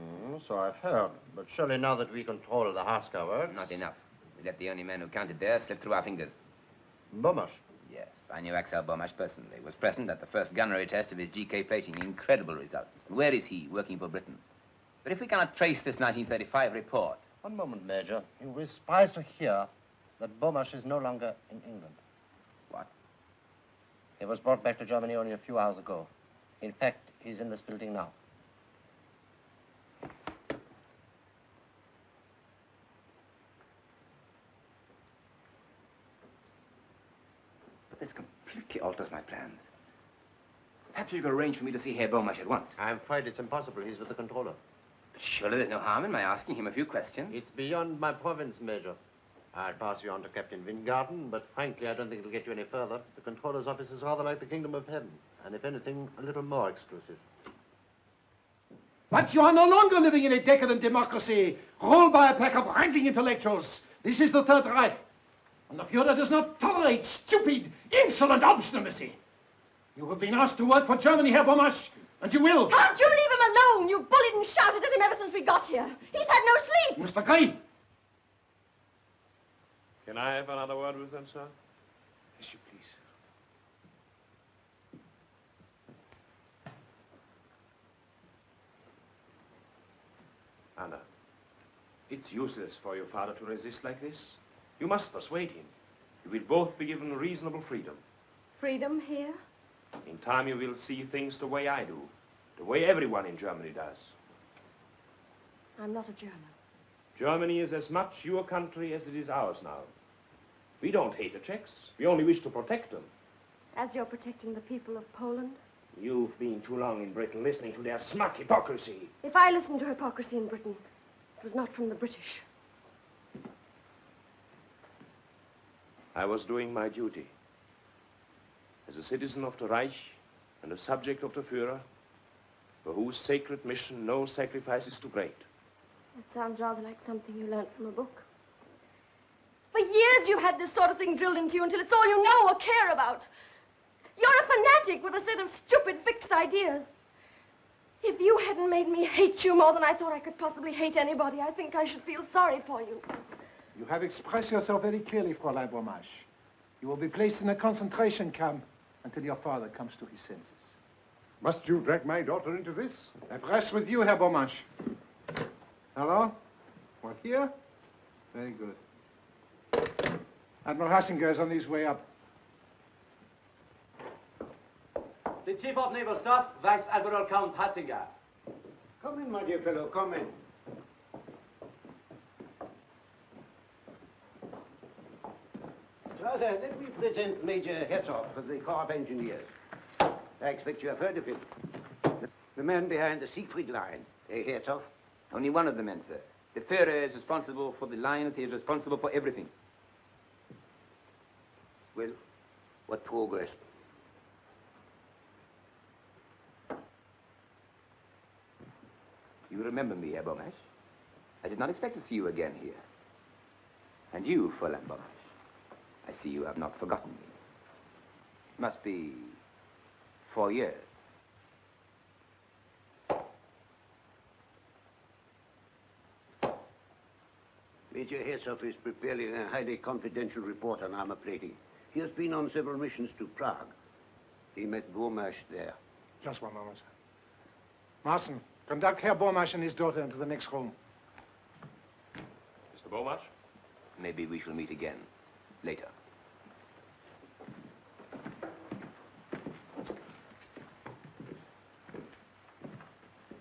[SPEAKER 2] So I've heard. But surely now that we control the Haska works...
[SPEAKER 10] Not enough. We let the only man who counted there slip through our fingers.
[SPEAKER 2] Bomash?
[SPEAKER 10] Yes, I knew Axel Bomash personally. Was present at the first gunnery test of his GK plating. Incredible results. And where is he, working for Britain? But if we cannot trace this 1935 report,
[SPEAKER 8] One moment, Major. You will be surprised to hear that Beaumarchais is no longer in England.
[SPEAKER 11] What?
[SPEAKER 8] He was brought back to Germany only a few hours ago. In fact, he's in this building now.
[SPEAKER 17] But this completely alters my plans. Perhaps you could arrange for me to see Herr Beaumarchais at once.
[SPEAKER 8] I'm afraid it's impossible. He's with the controller.
[SPEAKER 17] But surely there's no harm in my asking him a few questions.
[SPEAKER 8] It's beyond my province, Major. I'll pass you on to Captain Wingarden, but frankly, I don't think it'll get you any further. The controller's office is rather like the kingdom of heaven, and if anything, a little more exclusive.
[SPEAKER 15] But you are no longer living in a decadent democracy, ruled by a pack of wrangling intellectuals. This is the Third Reich, and the Führer does not tolerate stupid, insolent obstinacy. You have been asked to work for Germany, Herr Beaumarchais, and you will.
[SPEAKER 6] Can't you leave him alone? You bullied and shouted at him ever since we got here. He's had no sleep.
[SPEAKER 15] Mr. Gray.
[SPEAKER 10] Can I have another word with them, sir?
[SPEAKER 11] Yes, you please.
[SPEAKER 10] Anna, it's useless for your father to resist like this. You must persuade him. You will both be given reasonable freedom.
[SPEAKER 6] Freedom here?
[SPEAKER 10] In time, you will see things the way I do, the way everyone in Germany does.
[SPEAKER 6] I'm not a German.
[SPEAKER 10] Germany is as much your country as it is ours now. We don't hate the Czechs. We only wish to protect them.
[SPEAKER 6] As you're protecting the people of Poland?
[SPEAKER 10] You've been too long in Britain listening to their smug hypocrisy.
[SPEAKER 6] If I listened to hypocrisy in Britain, it was not from the British.
[SPEAKER 10] I was doing my duty. As a citizen of the Reich and a subject of the Führer, for whose sacred mission no sacrifice is too great.
[SPEAKER 6] That sounds rather like something you learned from a book. For years you've had this sort of thing drilled into you until it's all you know or care about. You're a fanatic with a set of stupid, fixed ideas. If you hadn't made me hate you more than I thought I could possibly hate anybody, I think I should feel sorry for you.
[SPEAKER 15] You have expressed yourself very clearly, Fräulein Beaumarchais. You will be placed in a concentration camp until your father comes to his senses.
[SPEAKER 3] Must you drag my daughter into this?
[SPEAKER 15] That rests with you, Herr Beaumarchais. Hello? We're here? Very good. Admiral Hassinger is on his way up.
[SPEAKER 12] The Chief of Naval Staff, Vice Admiral Count Hassinger.
[SPEAKER 5] Come in, my dear fellow, come in. Father, let me present Major Herzog of the Corps of Engineers. I expect you have heard of him. The man behind the Siegfried line. Herzog?
[SPEAKER 17] Only one of the men, sir. The Führer is responsible for the lines. He is responsible for everything.
[SPEAKER 5] Well, what progress?
[SPEAKER 17] You remember me, Herr Beaumarchais? I did not expect to see you again here. And you, Fräulein Beaumarchais, I see you have not forgotten me. Must be 4 years.
[SPEAKER 5] Major Herzog is preparing a highly confidential report on armor plating. He has been on several missions to Prague. He met Beaumarchais there.
[SPEAKER 15] Just one moment, sir. Marson, conduct Herr Beaumarchais and his daughter into the next room.
[SPEAKER 10] Mr. Beaumarchais?
[SPEAKER 17] Maybe we shall meet again later.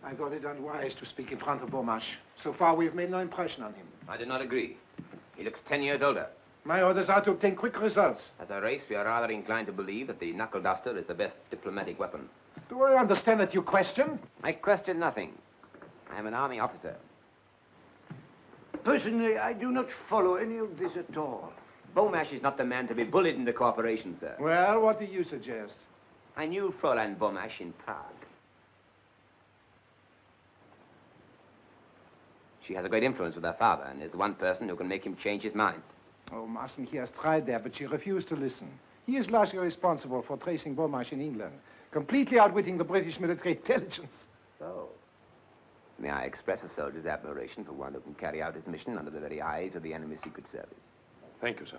[SPEAKER 15] I thought it unwise to speak in front of Beaumarchais. So far, we have made no impression on him.
[SPEAKER 17] I do not agree. He looks 10 years older.
[SPEAKER 15] My orders are to obtain quick results.
[SPEAKER 17] As a race, we are rather inclined to believe that the knuckle duster is the best diplomatic weapon.
[SPEAKER 15] Do I understand that you question?
[SPEAKER 17] I question nothing. I am an army officer.
[SPEAKER 5] Personally, I do not follow any of this at all.
[SPEAKER 17] Beaumarchais is not the man to be bullied in the corporation, sir.
[SPEAKER 15] Well, what do you suggest?
[SPEAKER 17] I knew Fräulein Beaumarchais in Prague. She has a great influence with her father and is the one person who can make him change his mind.
[SPEAKER 15] Oh, Marson, he has tried that, but she refused to listen. He is largely responsible for tracing Beaumarchais in England, completely outwitting the British military intelligence.
[SPEAKER 17] So, may I express a soldier's admiration for one who can carry out his mission under the very eyes of the enemy's secret service.
[SPEAKER 10] Thank you, sir.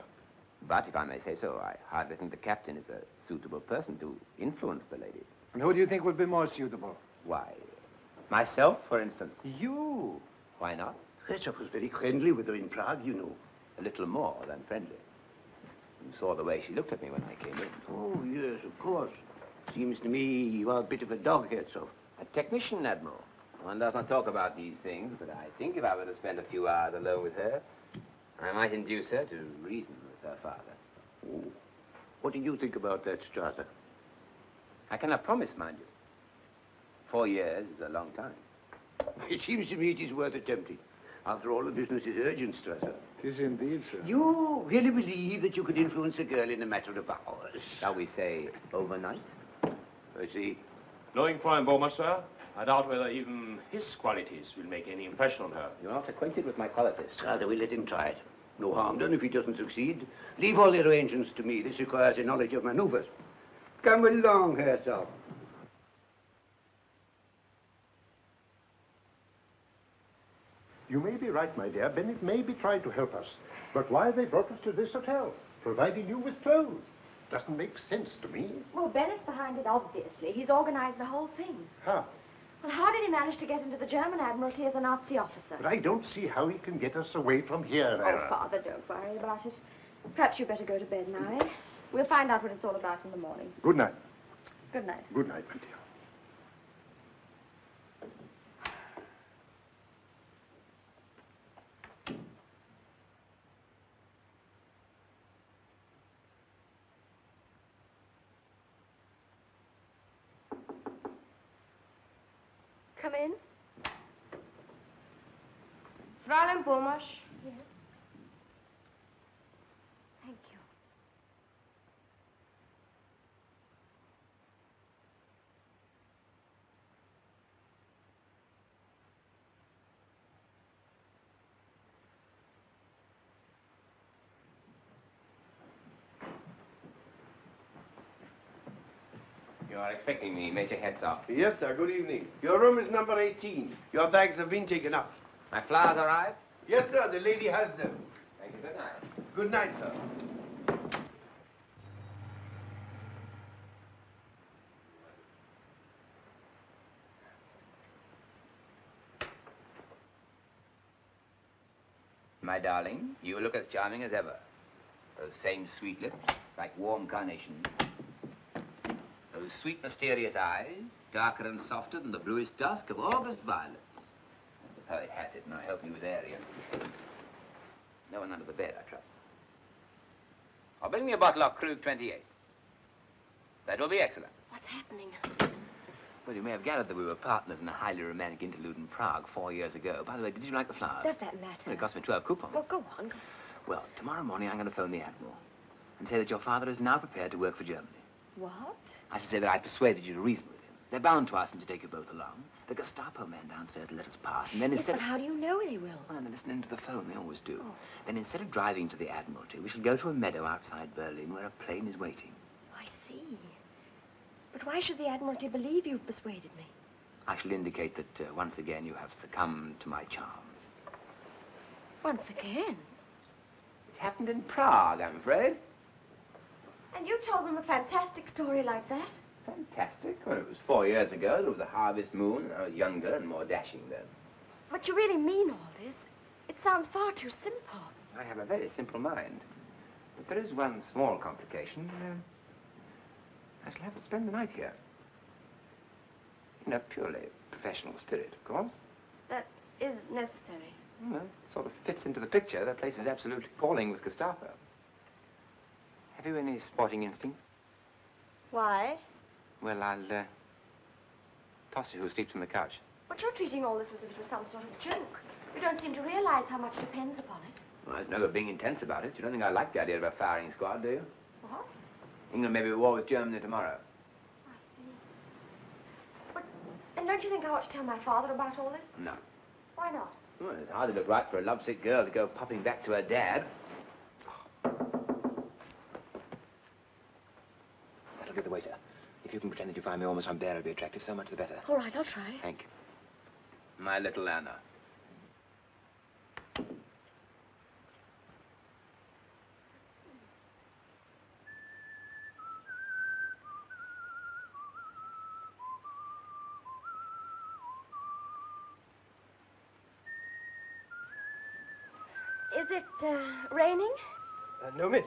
[SPEAKER 17] But if I may say so, I hardly think the captain is a suitable person to influence the lady.
[SPEAKER 15] And who do you think would be more suitable?
[SPEAKER 17] Why, myself, for instance.
[SPEAKER 15] You?
[SPEAKER 17] Why not?
[SPEAKER 7] Herzog was very friendly with her in Prague, you know.
[SPEAKER 17] A little more than friendly. You saw the way she looked at me when I came in.
[SPEAKER 7] Oh, yes, of course. Seems to me you are a bit of a dog, Herzog.
[SPEAKER 17] A technician, Admiral. One does not talk about these things, but I think if I were to spend a few hours alone with her, I might induce her to reason with her father.
[SPEAKER 7] Oh. What do you think about that, Strasser?
[SPEAKER 17] I cannot promise, mind you. 4 years is a long time.
[SPEAKER 7] It seems to me it is worth attempting. After all, the business is urgent, Strasser.
[SPEAKER 3] It is indeed, sir.
[SPEAKER 7] You really believe that you could influence a girl in a matter of hours?
[SPEAKER 17] Shall we say overnight?
[SPEAKER 7] I see.
[SPEAKER 11] Knowing Fräulein Bohmer, sir, I doubt whether even his qualities will make any impression on her.
[SPEAKER 17] You're not acquainted with my qualities.
[SPEAKER 7] Strasser, we'll let him try it. No harm done if he doesn't succeed. Leave all the arrangements to me. This requires a knowledge of maneuvers. Come along, Herzog.
[SPEAKER 3] You may be right, my dear. Bennett may be trying to help us. But why they brought us to this hotel, providing you with clothes? Doesn't make sense to me.
[SPEAKER 6] Well, Bennett's behind it, obviously. He's organized the whole thing.
[SPEAKER 3] How?
[SPEAKER 6] Well, how did he manage to get into the German Admiralty as a Nazi officer?
[SPEAKER 3] But I don't see how he can get us away from here, Vera.
[SPEAKER 6] Oh, Father, don't worry about it. Perhaps you'd better go to bed now, eh? We'll find out what it's all about in the morning.
[SPEAKER 3] Good night.
[SPEAKER 6] Good night.
[SPEAKER 3] Good night, my dear.
[SPEAKER 6] Come in.
[SPEAKER 18] Fräulein Bohmer.
[SPEAKER 6] Yes. Thank you.
[SPEAKER 17] You are expecting me, Major Herzog.
[SPEAKER 23] Yes, sir. Good evening. Your room is number 18. Your bags have been taken up.
[SPEAKER 17] My flowers arrived?
[SPEAKER 23] Yes, sir. The lady has them.
[SPEAKER 17] Thank you. Good night.
[SPEAKER 23] Good night, sir.
[SPEAKER 17] My darling, you look as charming as ever. Those same sweet lips, like warm carnations. Those sweet, mysterious eyes, darker and softer than the bluest dusk of August violets. As the poet has it, and I hope he was Aryan. No one under the bed, I trust. Or bring me a bottle of Krug 28. That will be excellent.
[SPEAKER 6] What's happening?
[SPEAKER 17] Well, you may have gathered that we were partners in a highly romantic interlude in Prague 4 years ago. By the way, did you like the flowers?
[SPEAKER 6] Does that matter?
[SPEAKER 17] Well, it cost me 12 coupons.
[SPEAKER 6] Well, go on.
[SPEAKER 17] Well, tomorrow morning I'm going to phone the Admiral and say that your father is now prepared to work for Germany.
[SPEAKER 6] What?
[SPEAKER 17] I should say that I persuaded you to reason with him. They're bound to ask him to take you both along. The Gestapo man downstairs let us pass, and then
[SPEAKER 6] Yes,
[SPEAKER 17] instead
[SPEAKER 6] but how do you know they will?
[SPEAKER 17] Well, they're listening to the phone. They always do. Then instead of driving to the Admiralty, we shall go to a meadow outside Berlin where a plane is waiting.
[SPEAKER 6] I see. But why should the Admiralty believe you've persuaded me?
[SPEAKER 17] I shall indicate that once again you have succumbed to my charms.
[SPEAKER 6] Once again?
[SPEAKER 17] It happened in Prague, I'm afraid.
[SPEAKER 6] And you told them a fantastic story like that?
[SPEAKER 17] Fantastic. Well, it was 4 years ago. There was a harvest moon, and I was younger and more dashing then.
[SPEAKER 6] But you really mean all this? It sounds far too simple.
[SPEAKER 17] I have a very simple mind. But there is one small complication. I shall have to spend the night here. In a purely professional spirit, of course.
[SPEAKER 6] That is necessary.
[SPEAKER 17] Well, it sort of fits into the picture. The place is absolutely appalling with Gestapo. Have you any sporting instinct?
[SPEAKER 6] Why?
[SPEAKER 17] Well, I'll toss you who sleeps on the couch.
[SPEAKER 6] But you're treating all this as if it was some sort of joke. You don't seem to realize how much depends upon it.
[SPEAKER 17] Well, there's no good being intense about it. You don't think I like the idea of a firing squad, do you?
[SPEAKER 6] What?
[SPEAKER 17] England may be at war with Germany tomorrow.
[SPEAKER 6] I see. But, and don't you think I ought to tell my father about all this?
[SPEAKER 17] No.
[SPEAKER 6] Why not?
[SPEAKER 17] Well, it hardly look right for a lovesick girl to go popping back to her dad. That'll get the waiter. If you can pretend that you find me almost unbearably attractive, so much the better.
[SPEAKER 6] All right, I'll try.
[SPEAKER 17] Thank you. My little Anna.
[SPEAKER 6] Is it, raining?
[SPEAKER 12] No, miss.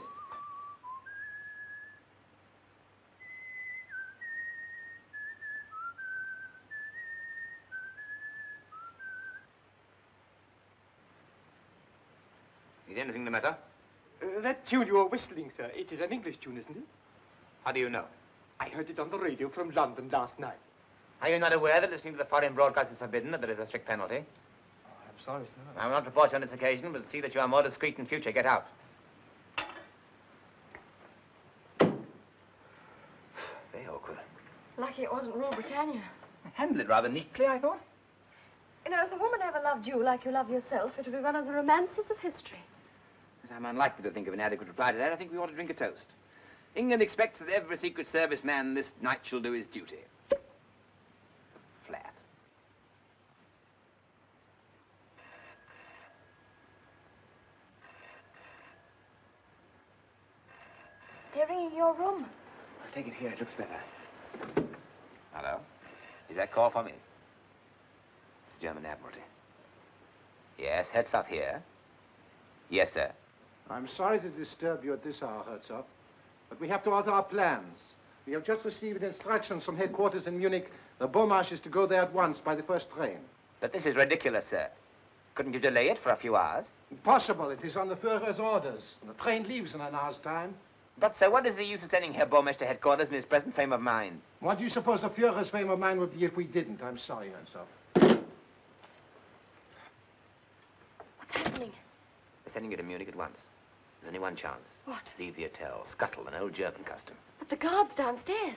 [SPEAKER 17] Is anything the matter?
[SPEAKER 12] That tune you are whistling, sir, it is an English tune, isn't it?
[SPEAKER 17] How do you know?
[SPEAKER 12] I heard it on the radio from London last night.
[SPEAKER 17] Are you not aware that listening to the foreign broadcast is forbidden, that there is a strict penalty?
[SPEAKER 12] I'm sorry, sir.
[SPEAKER 17] I will not report you on this occasion, but see that you are more discreet in future. Get out. Very awkward.
[SPEAKER 6] Lucky it wasn't Rule Britannia.
[SPEAKER 17] Handled it rather neatly, I thought.
[SPEAKER 6] You know, if a woman ever loved you like you love yourself, it would be one of the romances of history.
[SPEAKER 17] As I'm unlikely to think of an adequate reply to that, I think we ought to drink a toast. England expects that every Secret Service man this night shall do his duty. Flat.
[SPEAKER 6] They're ringing your room.
[SPEAKER 17] I'll take it here. It looks better. Hello? Is that call for me? It's German Admiralty. Yes, Herzog here. Yes, sir.
[SPEAKER 15] I'm sorry to disturb you at this hour, Herzog, but we have to alter our plans. We have just received instructions from headquarters in Munich. The Beaumarch is to go there at once by the first train.
[SPEAKER 17] But this is ridiculous, sir. Couldn't you delay it for a few hours?
[SPEAKER 15] Impossible. It is on the Führer's orders. The train leaves in an hour's time.
[SPEAKER 17] But, sir, what is the use of sending Herr Beaumarch to headquarters in his present frame of mind?
[SPEAKER 15] What do you suppose the Führer's frame of mind would be if we didn't? I'm sorry, Herzog.
[SPEAKER 6] What's happening?
[SPEAKER 17] They're sending you to Munich at once. There's only one chance.
[SPEAKER 6] What?
[SPEAKER 17] Leave the hotel. Scuttle, an old German custom.
[SPEAKER 6] But the guard's downstairs.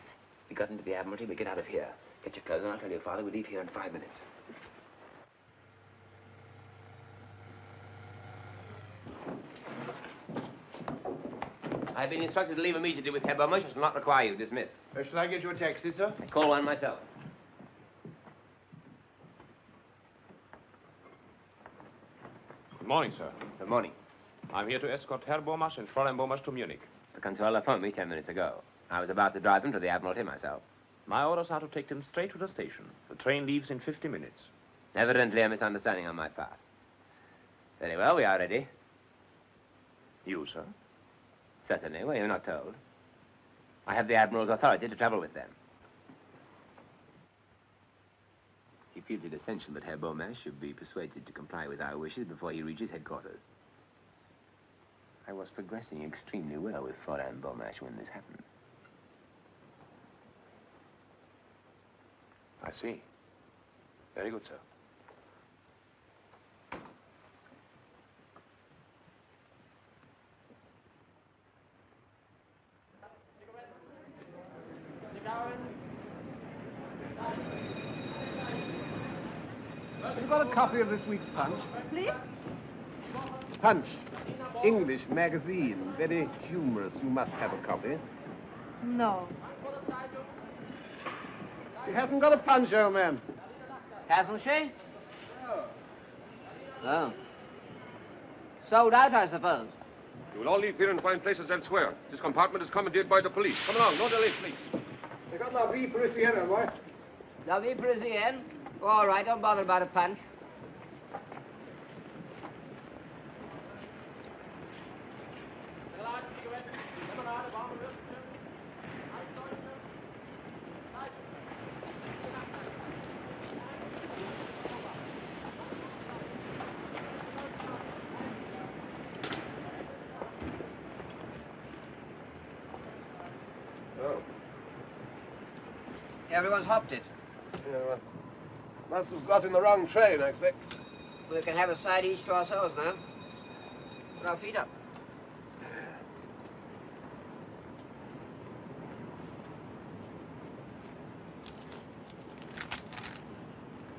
[SPEAKER 17] We got into the Admiralty, we get out of here. Get your clothes on, I'll tell your father we leave here in 5 minutes. I've been instructed to leave immediately with Herr Beaumarch. I shall not require you. Dismiss.
[SPEAKER 12] Shall I get you a taxi, sir?
[SPEAKER 17] I call one myself.
[SPEAKER 10] Good morning, sir.
[SPEAKER 17] Good morning.
[SPEAKER 10] I'm here to escort Herr Beaumarch and Fräulein Beaumarch to Munich.
[SPEAKER 17] The controller phoned me 10 minutes ago. I was about to drive them to the Admiralty myself.
[SPEAKER 10] My orders are to take them straight to the station. The train leaves in 50 minutes.
[SPEAKER 17] Evidently a misunderstanding on my part. Very well, we are ready.
[SPEAKER 10] You, sir?
[SPEAKER 17] Certainly. Were you not told? I have the Admiral's authority to travel with them. He feels it essential that Herr Beaumarch should be persuaded to comply with our wishes before he reaches headquarters. I was progressing extremely well with Fräulein Beaumarch when this happened.
[SPEAKER 10] I see. Very good, sir.
[SPEAKER 4] Have you got a copy of this week's Punch?
[SPEAKER 18] Please?
[SPEAKER 4] Punch. English magazine. Very humorous. You must have a copy.
[SPEAKER 18] No.
[SPEAKER 4] She hasn't got a Punch, old man.
[SPEAKER 13] Hasn't she? Oh. Sold out, I suppose.
[SPEAKER 19] You will all leave here and find places elsewhere. This compartment is commandeered by the police. Come along, no delay, please.
[SPEAKER 4] They got La Vie Parisienne, boy.
[SPEAKER 13] La Vie Parisienne? All right, don't bother about a Punch.
[SPEAKER 4] Oh.
[SPEAKER 13] Everyone's hopped it.
[SPEAKER 4] Yeah, well, must have got in the wrong train, I expect.
[SPEAKER 13] We can have a side each to ourselves now. Put our feet up.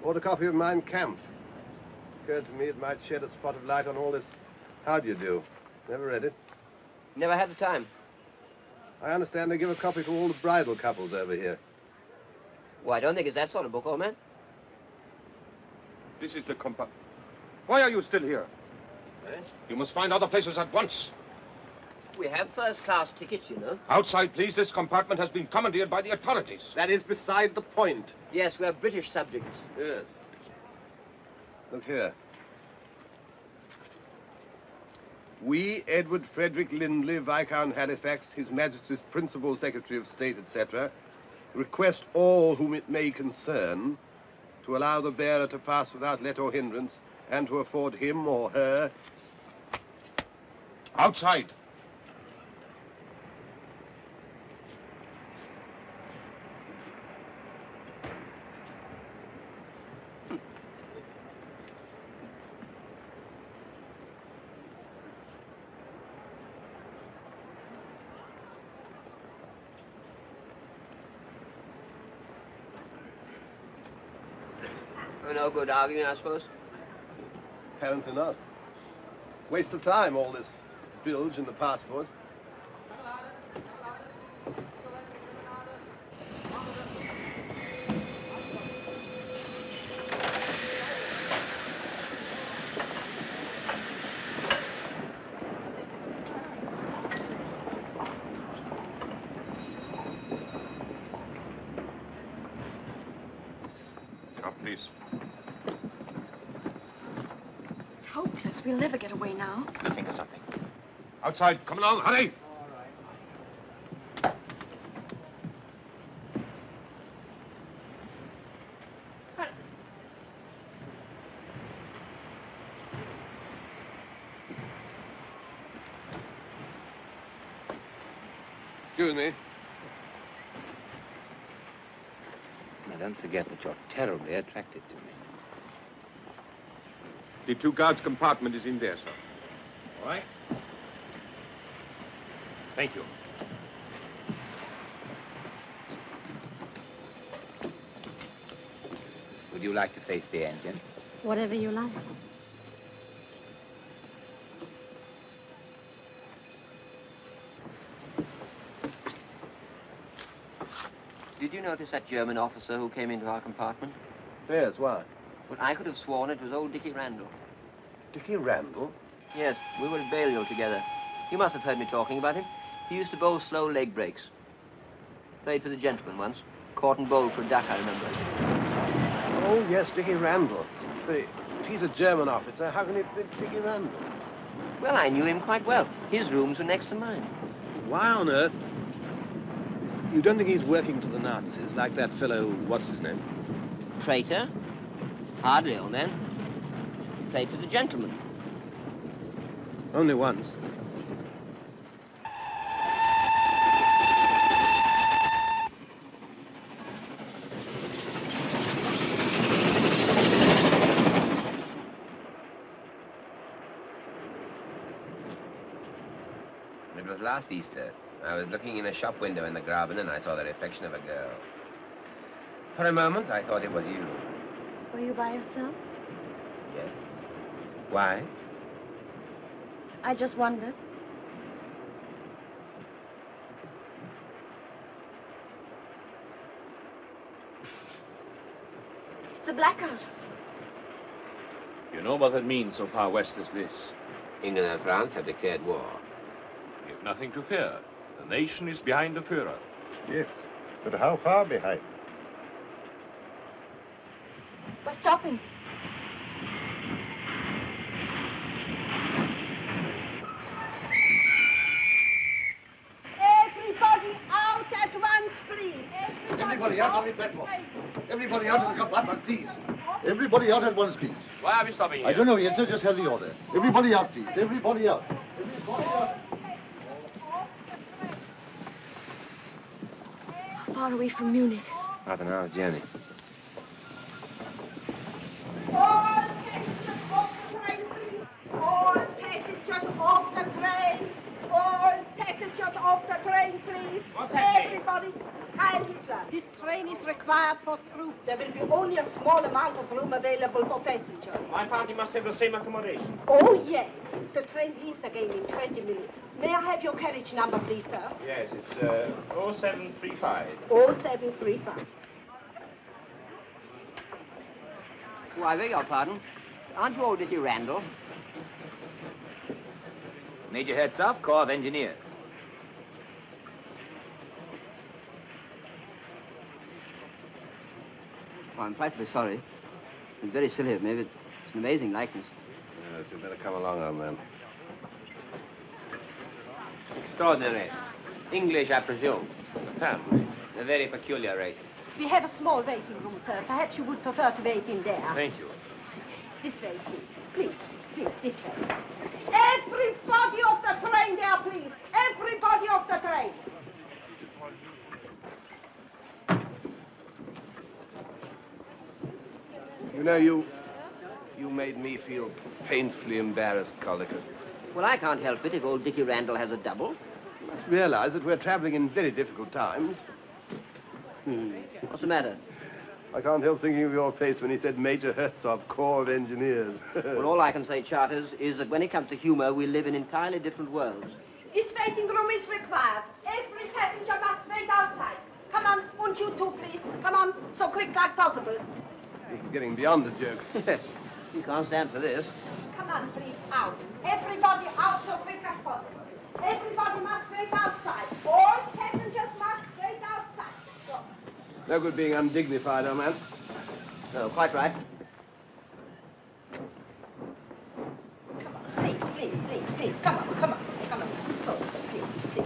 [SPEAKER 4] Bought a copy of Mein Kampf. Occurred to me it might shed a spot of light on all this how do you do. Never read it.
[SPEAKER 13] Never had the time.
[SPEAKER 4] I understand they give a copy to all the bridal couples over here.
[SPEAKER 13] Well, I don't think it's that sort of book, old man.
[SPEAKER 19] This is the compartment. Why are you still here?
[SPEAKER 4] Eh?
[SPEAKER 19] You must find other places at once.
[SPEAKER 13] We have first-class tickets, you know.
[SPEAKER 19] Outside, please. This compartment has been commandeered by the authorities.
[SPEAKER 4] That is beside the point.
[SPEAKER 13] Yes, we're British subjects.
[SPEAKER 4] Yes. Look here. We, Edward Frederick Lindley, Viscount Halifax, His Majesty's Principal Secretary of State, etc., request all whom it may concern to allow the bearer to pass without let or hindrance and to afford him or her...
[SPEAKER 21] Outside.
[SPEAKER 13] No good arguing, I suppose?
[SPEAKER 4] Apparently not. Waste of time, all this bilge in the passport.
[SPEAKER 21] Please.
[SPEAKER 6] It's hopeless. We'll never get away now.
[SPEAKER 21] Think of something. Outside. Come along. Hurry.
[SPEAKER 4] Excuse me.
[SPEAKER 10] Now, don't forget that you're terribly attracted to me.
[SPEAKER 21] The 2 guards' compartment is in there, sir.
[SPEAKER 10] All right.
[SPEAKER 21] Thank you.
[SPEAKER 17] Would you like to face the engine?
[SPEAKER 6] Whatever you like.
[SPEAKER 13] Did you notice that German officer who came into our compartment?
[SPEAKER 4] Yes, why?
[SPEAKER 13] Well, I could have sworn it was old Dickie Randall.
[SPEAKER 4] Dickie Randall?
[SPEAKER 13] Yes, we were at Balliol together. You must have heard me talking about him. He used to bowl slow leg breaks. Played for the gentleman once. Caught and bowled for a duck, I remember.
[SPEAKER 4] Oh, yes, Dickie Randall. But if he's a German officer, how can he be Dickie Randall?
[SPEAKER 13] Well, I knew him quite well. His rooms were next to mine.
[SPEAKER 4] Why on earth? You don't think he's working for the Nazis, like that fellow, what's his name?
[SPEAKER 13] Traitor? Hardly, old man. Played for the gentleman.
[SPEAKER 4] Only once.
[SPEAKER 9] It was last Easter. I was looking in a shop window in the Graben and I saw the reflection of a girl. For a moment, I thought it was you.
[SPEAKER 6] Were you by yourself?
[SPEAKER 9] Yes. Why?
[SPEAKER 6] I just wondered. It's a blackout.
[SPEAKER 10] You know what that means so far west as this?
[SPEAKER 9] England and France have declared war.
[SPEAKER 10] We have nothing to fear. The nation is behind the Führer.
[SPEAKER 3] Yes, but how far behind?
[SPEAKER 6] We're stopping.
[SPEAKER 14] Everybody out at once, please.
[SPEAKER 16] Everybody out on the platform. Everybody out of the compartment, please. Everybody out at once, please.
[SPEAKER 17] Why are we stopping here?
[SPEAKER 16] I don't know yet, sir. Just have the order. Everybody out, please. Everybody out. Everybody out.
[SPEAKER 6] How far are we from Munich?
[SPEAKER 9] About an hour's journey.
[SPEAKER 14] All passengers off the train, please. All passengers off the train. All passengers off the train, please.
[SPEAKER 17] What's happening?
[SPEAKER 14] Everybody, Heil Hitler. This train is required for troops. There will be only a small amount of room available for passengers.
[SPEAKER 21] My party must have the same accommodation.
[SPEAKER 14] Oh, yes. The train leaves again in 20 minutes. May I have your carriage number, please, sir?
[SPEAKER 21] Yes, it's 0735.
[SPEAKER 14] 0735.
[SPEAKER 13] Oh, I beg your pardon. Aren't you old Dickie Randall?
[SPEAKER 17] Major Herzog, Corps of Engineers.
[SPEAKER 13] Oh, I'm frightfully sorry. It's very silly of me, but it's an amazing likeness.
[SPEAKER 4] Yes, you better come along, old man.
[SPEAKER 17] Extraordinary. English, I presume. Apparently. A very peculiar race.
[SPEAKER 14] We have a small waiting room, sir. Perhaps you would prefer to wait in there.
[SPEAKER 19] Thank you.
[SPEAKER 14] This way, please. Please, please, this way. Everybody off the train there, please. Everybody off the train.
[SPEAKER 4] You know, you made me feel painfully embarrassed, Caldecott.
[SPEAKER 13] Well, I can't help it if old Dickie Randall has a double.
[SPEAKER 4] You must realize that we're traveling in very difficult times.
[SPEAKER 13] What's the matter?
[SPEAKER 4] I can't help thinking of your face when he said Major Herzog, Corps of Engineers.
[SPEAKER 13] Well, all I can say, Charters, is that when it comes to humor, we live in entirely different worlds.
[SPEAKER 14] This waiting room is required. Every passenger must wait outside. Come on, and you too, please. Come on, so quick like possible.
[SPEAKER 4] This is getting beyond the joke.
[SPEAKER 13] You can't stand for this.
[SPEAKER 14] Come on, please, out. Everybody out so quick as possible. Everybody must wait outside. All passengers must wait outside. So.
[SPEAKER 4] No good being undignified, old man.
[SPEAKER 13] No, quite right.
[SPEAKER 14] Please, please, please, please. Come on, come on, come on. So, please, please.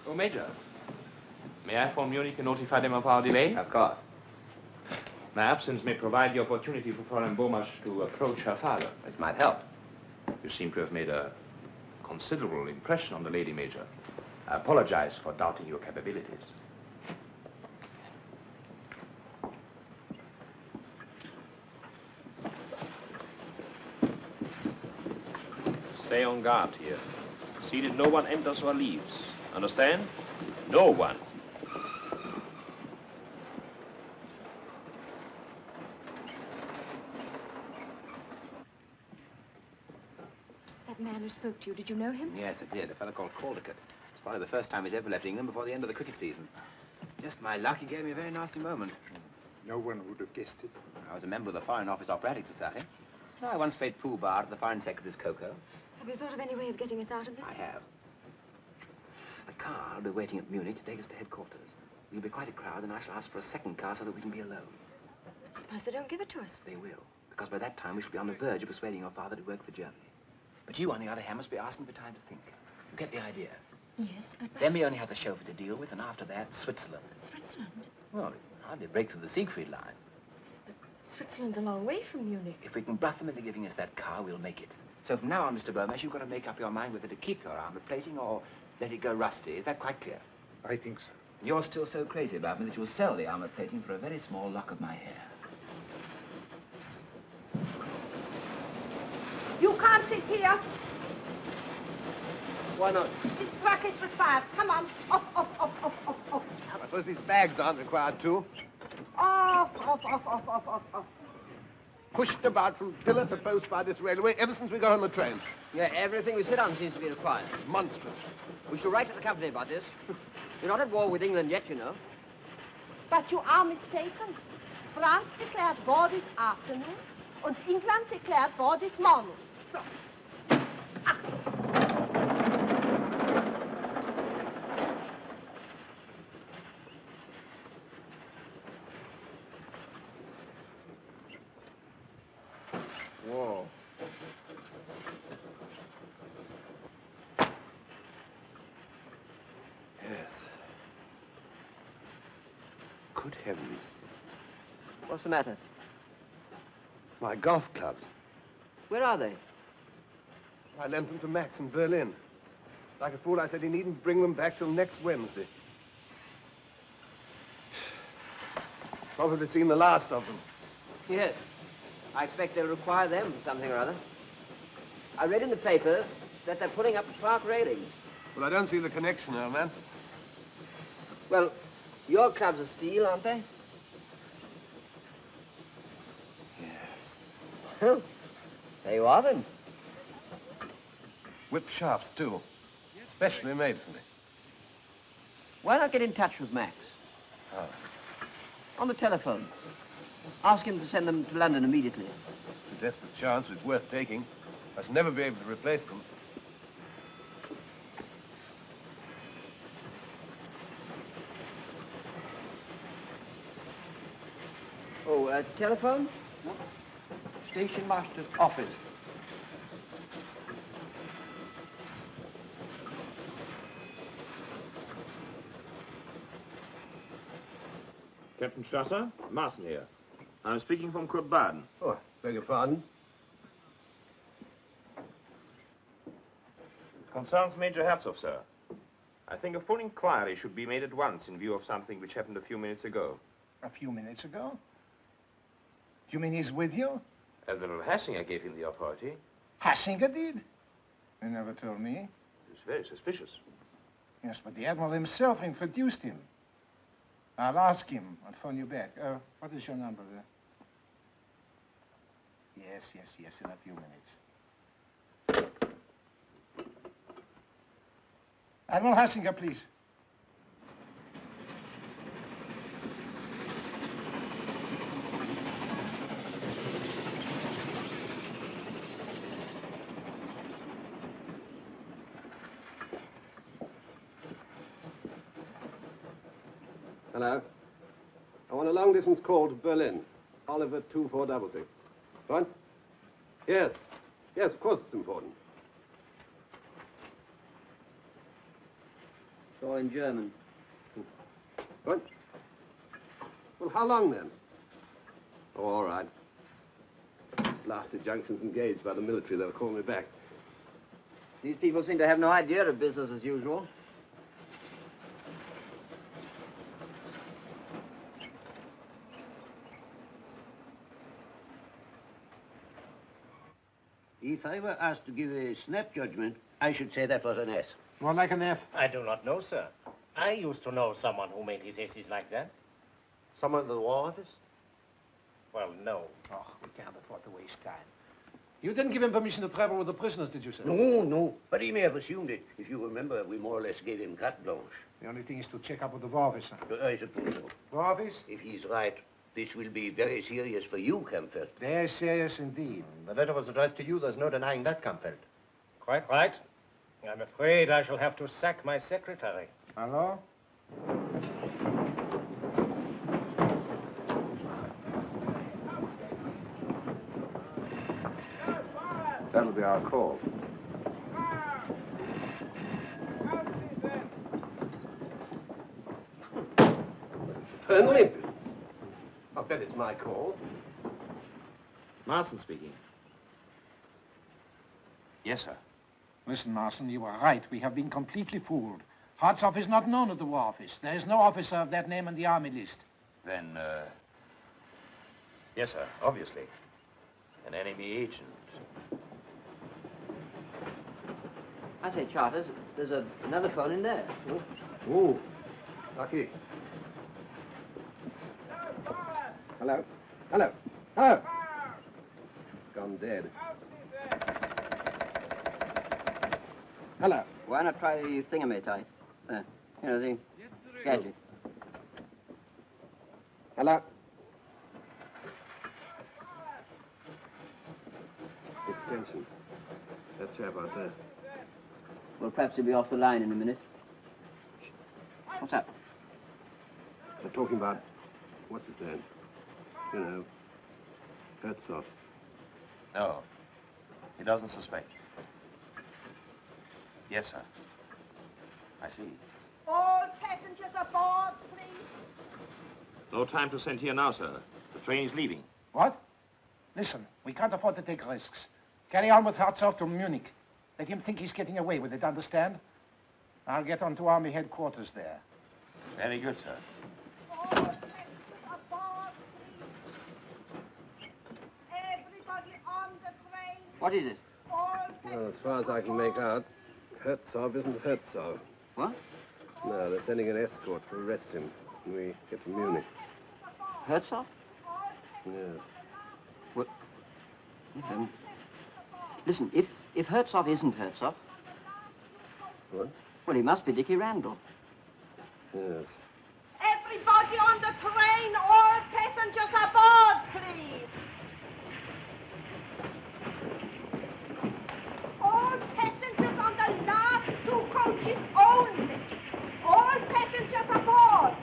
[SPEAKER 10] Oh, Major. May I phone Munich and notify them of our delay?
[SPEAKER 17] Of course.
[SPEAKER 10] My absence may provide the opportunity for Fräulein Bomasch to approach her father.
[SPEAKER 17] It might help.
[SPEAKER 10] You seem to have made a considerable impression on the lady, Major. I apologize for doubting your capabilities. Stay on guard here. See that no one enters or leaves. Understand? No one.
[SPEAKER 6] That man who spoke to you, did you know him?
[SPEAKER 17] Yes, I did. A fellow called Caldecott. It's probably the first time he's ever left England before the end of the cricket season. Just my luck, he gave me a very nasty moment.
[SPEAKER 3] No one would have guessed it.
[SPEAKER 17] I was a member of the Foreign Office Operatic Society. I once played pool bar at the Foreign Secretary's cocoa.
[SPEAKER 6] Have you thought of any way of getting us out of this?
[SPEAKER 17] I have. The car will be waiting at Munich to take us to headquarters. We'll be quite a crowd, and I shall ask for a second car so that we can be alone.
[SPEAKER 6] But suppose they don't give it to us.
[SPEAKER 17] They will, because by that time we shall be on the verge of persuading your father to work for Germany. But you, on the other hand, must be asking for time to think. You get the idea?
[SPEAKER 6] Yes, but...
[SPEAKER 17] Then we only have the chauffeur to deal with, and after that, Switzerland.
[SPEAKER 6] Switzerland?
[SPEAKER 17] Well, hardly break through the Siegfried line.
[SPEAKER 6] Yes, but Switzerland's a long way from Munich.
[SPEAKER 17] If we can bluff them into giving us that car, we'll make it. So from now on, Mr. Burmash, you've got to make up your mind whether to keep your armor plating or let it go rusty. Is that quite clear?
[SPEAKER 3] I think so.
[SPEAKER 17] You're still so crazy about me that you'll sell the armor plating for a very small lock of my hair.
[SPEAKER 14] You can't sit here.
[SPEAKER 4] Why not?
[SPEAKER 14] This truck is required. Come on. Off, off, off, off, off, off.
[SPEAKER 4] I suppose these bags aren't required, too.
[SPEAKER 14] Off, off, off, off, off, off, off.
[SPEAKER 4] Pushed about from pillar to post by this railway ever since we got on the train.
[SPEAKER 13] Yeah, everything we sit on seems to be required.
[SPEAKER 4] It's monstrous.
[SPEAKER 13] We shall write to the company about this. You're not at war with England yet, you know.
[SPEAKER 14] But you are mistaken. France declared war this afternoon, and England declared war this morning. So.
[SPEAKER 4] Whoa. Yes. Good heavens.
[SPEAKER 13] What's the matter?
[SPEAKER 4] My golf clubs.
[SPEAKER 13] Where are they?
[SPEAKER 4] I lent them to Max in Berlin. Like a fool, I said he needn't bring them back till next Wednesday. Probably seen the last of them.
[SPEAKER 13] Yes. I expect they'll require them for something or other. I read in the paper that they're putting up the park railings.
[SPEAKER 4] Well, I don't see the connection, old man.
[SPEAKER 13] Well, your clubs are steel, aren't they?
[SPEAKER 4] Yes.
[SPEAKER 13] Well, there you are, then.
[SPEAKER 4] Whip shafts, too. Specially made for me.
[SPEAKER 13] Why not get in touch with Max?
[SPEAKER 4] Oh.
[SPEAKER 13] On the telephone. Ask him to send them to London immediately.
[SPEAKER 4] It's a desperate chance, but it's worth taking. I shall never be able to replace them.
[SPEAKER 13] Oh, telephone?
[SPEAKER 5] Station master's office.
[SPEAKER 10] Captain Strasser, Marcel here. I'm speaking from Kurt Baden.
[SPEAKER 23] Oh, beg your pardon?
[SPEAKER 10] Concerns Major Herzog, sir. I think a full inquiry should be made at once in view of something which happened a few minutes ago.
[SPEAKER 15] A few minutes ago? You mean he's with you?
[SPEAKER 10] Admiral Hassinger gave him the authority.
[SPEAKER 15] Hassinger did? You never told me.
[SPEAKER 10] It's very suspicious.
[SPEAKER 15] Yes, but the Admiral himself introduced him. I'll ask him. I'll phone you back. What is your number there? Yes, in a few minutes. Admiral Hassinger, please.
[SPEAKER 23] Hello. I want a long-distance call to Berlin. Oliver 2466. What? Yes. Yes, of course it's important.
[SPEAKER 13] It's all in German.
[SPEAKER 23] What? Well, how long then? Oh, all right. Last junction's engaged by the military. They'll call me back.
[SPEAKER 13] These people seem to have no idea of business as usual.
[SPEAKER 7] If I were asked to give a snap judgment, I should say that was an S.
[SPEAKER 15] More like an F.
[SPEAKER 12] I do not know, sir. I used to know someone who made his S's like that.
[SPEAKER 8] Someone in the War Office?
[SPEAKER 12] Well, no.
[SPEAKER 15] Oh, we can't afford to waste time. You didn't give him permission to travel with the prisoners, did you, sir?
[SPEAKER 7] No. But he may have assumed it. If you remember, we more or less gave him carte blanche.
[SPEAKER 15] The only thing is to check up with the War Office, sir.
[SPEAKER 7] I suppose so.
[SPEAKER 15] War Office?
[SPEAKER 7] If he's right, this will be very serious for you, Kampfeld.
[SPEAKER 15] Very serious indeed.
[SPEAKER 8] The letter was addressed to you. There's no denying that, Kampfeld.
[SPEAKER 12] Quite right. I'm afraid I shall have to sack my secretary.
[SPEAKER 15] Hello?
[SPEAKER 3] That'll be our call.
[SPEAKER 23] Infernal impudence. I'll bet it's my call.
[SPEAKER 10] Marcel speaking. Yes, sir.
[SPEAKER 15] Listen, Marson, you were right. We have been completely fooled. Hartzoff is not known at the War Office. There is no officer of that name on the Army list.
[SPEAKER 10] Then, yes, sir, obviously. An enemy agent.
[SPEAKER 13] I say, Charters, there's another phone in there.
[SPEAKER 23] Oh, lucky. Hello? Hello? Hello? Gone dead. Hello?
[SPEAKER 13] Why not try the thingamate? You know, the gadget.
[SPEAKER 23] Hello? It's the extension. That chap out there.
[SPEAKER 13] Well, perhaps he'll be off the line in a minute. What's up?
[SPEAKER 23] They're talking about, what's his name? You know, Herzog.
[SPEAKER 10] No, he doesn't suspect. Yes, sir. I see.
[SPEAKER 14] All passengers aboard, please.
[SPEAKER 10] No time to send here now, sir. The train is leaving.
[SPEAKER 15] What? Listen, we can't afford to take risks. Carry on with Hartzoff to Munich. Let him think he's getting away with it, understand? I'll get on to Army headquarters there.
[SPEAKER 10] Very good, sir.
[SPEAKER 14] All passengers aboard, please. Everybody on the train.
[SPEAKER 13] What is it?
[SPEAKER 14] All
[SPEAKER 23] Well, as far as I can make out, Herzog isn't Herzog.
[SPEAKER 13] What?
[SPEAKER 23] No, they're sending an escort to arrest him when we get to Munich.
[SPEAKER 13] Herzog?
[SPEAKER 23] Yes.
[SPEAKER 13] What? Listen, if Herzog isn't Herzog...
[SPEAKER 23] What?
[SPEAKER 13] Well, he must be Dickie Randall.
[SPEAKER 23] Yes.
[SPEAKER 14] Everybody on the train, all passengers aboard, please. All passengers on the last 2 coaches only. All passengers aboard.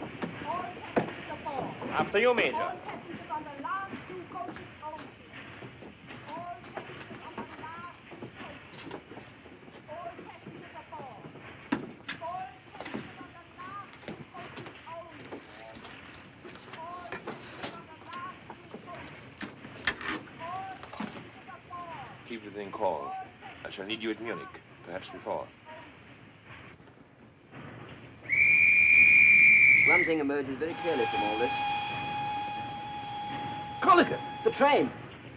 [SPEAKER 14] All passengers aboard.
[SPEAKER 10] After you, Major.
[SPEAKER 14] All passengers on the last
[SPEAKER 10] keep within call. I shall need you at Munich, perhaps before.
[SPEAKER 13] One thing emerges very clearly from all this. Colligan, the train.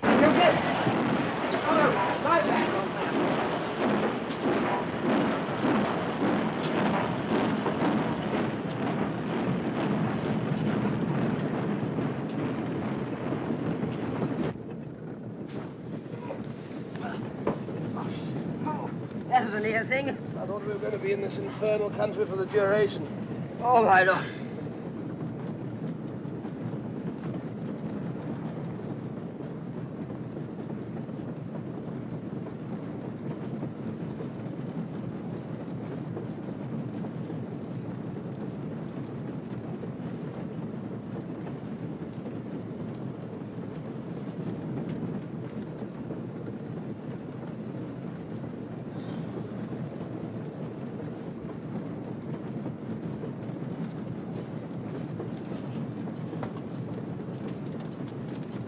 [SPEAKER 13] Yes. Oh, my bad. That was a near thing.
[SPEAKER 4] I thought we were going to be in this infernal country for the duration.
[SPEAKER 13] Oh, my Lord.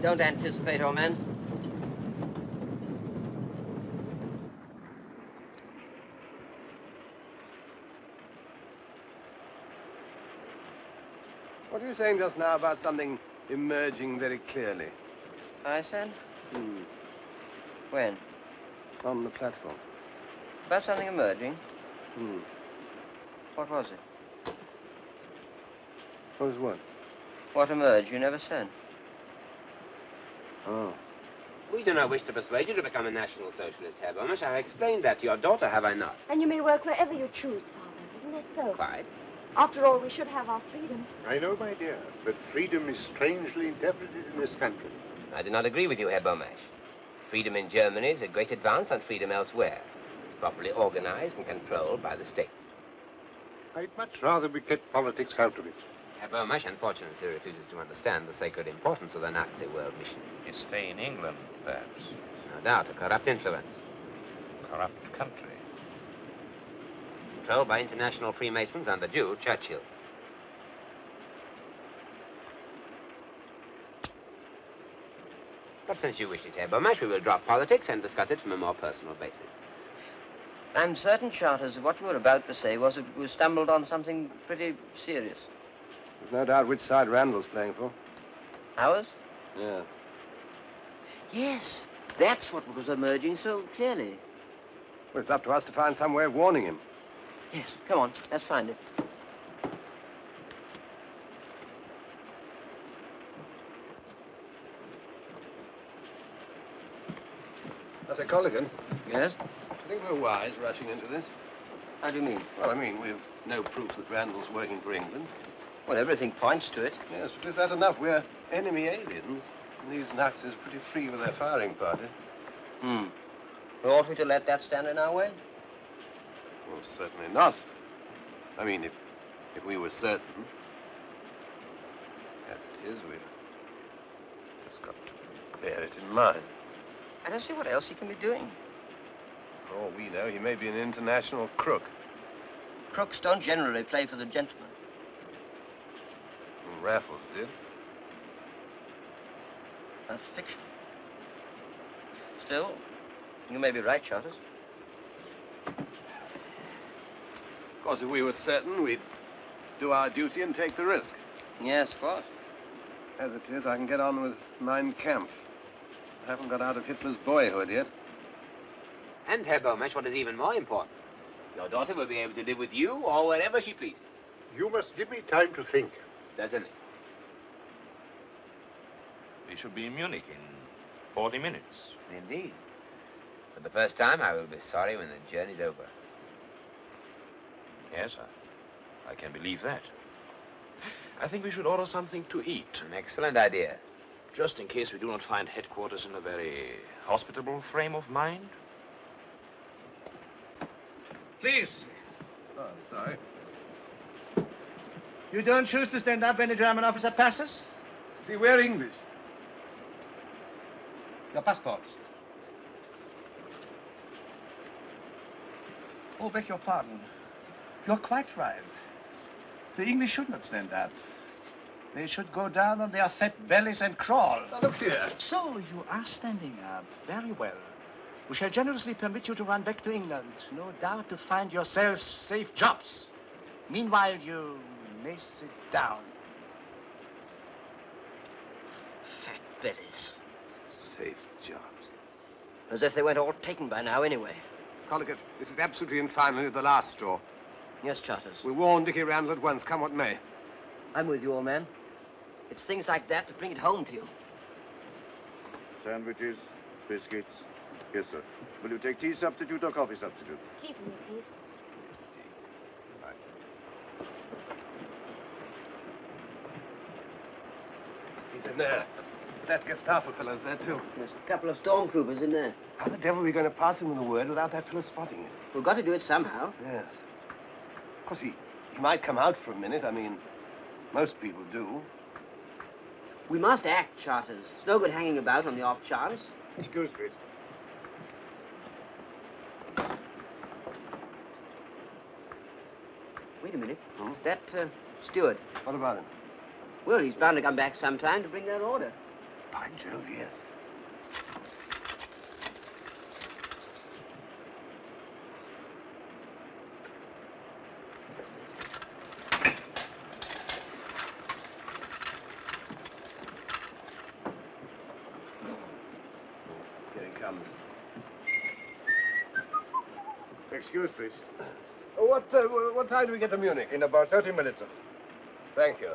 [SPEAKER 13] Don't anticipate, old man.
[SPEAKER 4] What were you saying just now about something emerging very clearly?
[SPEAKER 13] I said?
[SPEAKER 4] Hmm.
[SPEAKER 13] When?
[SPEAKER 4] On the platform.
[SPEAKER 13] About something emerging?
[SPEAKER 4] Hmm.
[SPEAKER 13] What was it?
[SPEAKER 4] What was what?
[SPEAKER 13] What emerged? You never said.
[SPEAKER 4] Oh.
[SPEAKER 9] We do not wish to persuade you to become a National Socialist, Herr Bomisch. I've explained that to your daughter, have I not?
[SPEAKER 6] And you may work wherever you choose, Father. Isn't that so?
[SPEAKER 9] Quite.
[SPEAKER 6] After all, we should have our freedom.
[SPEAKER 3] I know, my dear, but freedom is strangely interpreted in this country.
[SPEAKER 9] I do not agree with you, Herr Bomisch. Freedom in Germany is a great advance on freedom elsewhere. It's properly organized and controlled by the state.
[SPEAKER 3] I'd much rather we kept politics out of it.
[SPEAKER 9] Herr Bomisch unfortunately refuses to understand the sacred importance of the Nazi world mission.
[SPEAKER 21] You stay in England, perhaps.
[SPEAKER 9] No doubt, a corrupt influence.
[SPEAKER 21] Corrupt country.
[SPEAKER 9] Controlled by international Freemasons and the Jew, Churchill. But since you wish it, Herr Bomisch, we will drop politics and discuss it from a more personal basis.
[SPEAKER 13] I'm certain, Charters, that what you were about to say was that we stumbled on something pretty serious.
[SPEAKER 4] There's no doubt which side Randall's playing for.
[SPEAKER 13] Ours?
[SPEAKER 4] Yeah.
[SPEAKER 13] Yes, that's what was emerging so clearly.
[SPEAKER 4] Well, it's up to us to find some way of warning him.
[SPEAKER 13] Yes, come on, let's find it.
[SPEAKER 4] I say, Colligan.
[SPEAKER 13] Yes?
[SPEAKER 4] Do you think we're wise rushing into this?
[SPEAKER 13] How do you mean?
[SPEAKER 4] Well, I mean, we've no proof that Randall's working for England.
[SPEAKER 13] Well, everything points to it.
[SPEAKER 4] Yes, but is that enough? We're enemy aliens. And these Nazis are pretty free with their firing party.
[SPEAKER 13] Well, ought we to let that stand in our way?
[SPEAKER 4] Well, certainly not. I mean, if we were certain. As it is, we've just got to bear it in mind.
[SPEAKER 13] I don't see what else he can be doing.
[SPEAKER 4] For all we know, he may be an international crook.
[SPEAKER 13] Crooks don't generally play for the gentleman.
[SPEAKER 4] Well, Raffles did.
[SPEAKER 13] That's fiction. Still, you may be right, Charters.
[SPEAKER 4] Of course, if we were certain, we'd do our duty and take the risk.
[SPEAKER 13] Yes, of course.
[SPEAKER 4] As it is, I can get on with Mein Kampf. I haven't got out of Hitler's boyhood yet.
[SPEAKER 9] And, Herr Bomisch, what is even more important, your daughter will be able to live with you or wherever she pleases.
[SPEAKER 3] You must give me time to think.
[SPEAKER 9] Certainly.
[SPEAKER 21] We should be in Munich in 40 minutes.
[SPEAKER 9] Indeed. For the first time, I will be sorry when the journey's over.
[SPEAKER 21] Yes, I can believe that. I think we should order something to eat.
[SPEAKER 9] An excellent idea.
[SPEAKER 21] Just in case we do not find headquarters in a very hospitable frame of mind.
[SPEAKER 1] Please.
[SPEAKER 4] Oh, sorry.
[SPEAKER 1] You don't choose to stand up when a German officer passes?
[SPEAKER 4] See, we're English.
[SPEAKER 1] Your passports. Oh, beg your pardon. You're quite right. The English should not stand up. They should go down on their fat bellies and crawl.
[SPEAKER 4] Now, look here.
[SPEAKER 1] So you are standing up. Very well. We shall generously permit you to run back to England, no doubt to find yourselves safe jobs. Meanwhile, you may sit down.
[SPEAKER 13] Fat bellies.
[SPEAKER 4] Safe jobs.
[SPEAKER 13] As if they weren't all taken by now anyway.
[SPEAKER 4] Collicut, this is absolutely and finally the last straw.
[SPEAKER 13] Yes, Charters.
[SPEAKER 4] We warn Dickie Randall at once, come what may.
[SPEAKER 13] I'm with you, old man. It's things like that that bring it home to you.
[SPEAKER 3] Sandwiches, biscuits. Yes, sir. Will you take tea substitute or coffee substitute?
[SPEAKER 6] Tea for me, please.
[SPEAKER 4] He's in there. That Gestapo fellow's there, too.
[SPEAKER 13] There's a couple of stormtroopers in there.
[SPEAKER 4] How the devil are we going to pass him the word without that fellow spotting it?
[SPEAKER 13] We've got to do it somehow.
[SPEAKER 4] Yes. Of course, he might come out for a minute. I mean, most people do.
[SPEAKER 13] We must act, Charters. It's no good hanging about on the off chance.
[SPEAKER 3] Excuse me.
[SPEAKER 13] Wait a minute. Is that Stewart?
[SPEAKER 4] What about him?
[SPEAKER 13] Well, he's bound to come back sometime to bring that order.
[SPEAKER 4] By Jove, yes. Here he comes.
[SPEAKER 3] Excuse, please.
[SPEAKER 4] What time do we get to Munich?
[SPEAKER 3] In about 30 minutes, sir.
[SPEAKER 4] Thank you.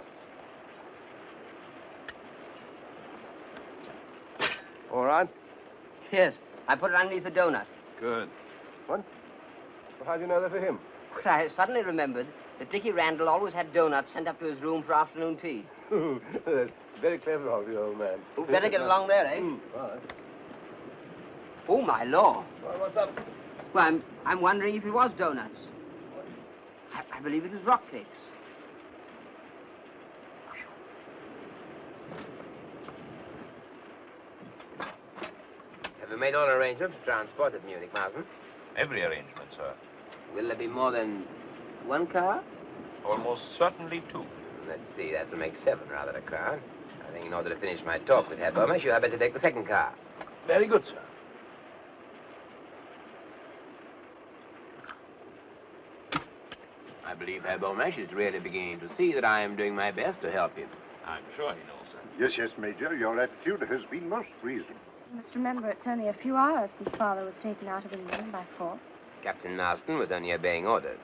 [SPEAKER 4] All right?
[SPEAKER 13] Yes, I put it underneath the donut.
[SPEAKER 4] Good. What? Well, how do you know that for him?
[SPEAKER 13] Well, I suddenly remembered that Dickie Randall always had donuts sent up to his room for afternoon tea.
[SPEAKER 4] That's very clever of you, old man.
[SPEAKER 13] We'd better get along there, eh?
[SPEAKER 4] All right.
[SPEAKER 13] Oh, my law.
[SPEAKER 4] Well, what's up?
[SPEAKER 13] Well, I'm wondering if it was donuts. I believe it was rock cakes.
[SPEAKER 9] Have you made all arrangements to transport at Munich, Marsden?
[SPEAKER 10] Every arrangement, sir.
[SPEAKER 9] Will there be more than one car?
[SPEAKER 10] Almost certainly two.
[SPEAKER 9] Let's see, that will make 7 rather a crowd. I think in order to finish my talk with Herr Bomesch, you had better take the second car.
[SPEAKER 11] Very good, sir.
[SPEAKER 9] I believe Herr Bomesch is really beginning to see that I am doing my best to help him.
[SPEAKER 10] I'm sure he knows, sir.
[SPEAKER 3] Yes, yes, Major. Your attitude has been most reasonable.
[SPEAKER 6] You must remember it's only a few hours since Father was taken out of England by force.
[SPEAKER 9] Captain Marston was only obeying orders.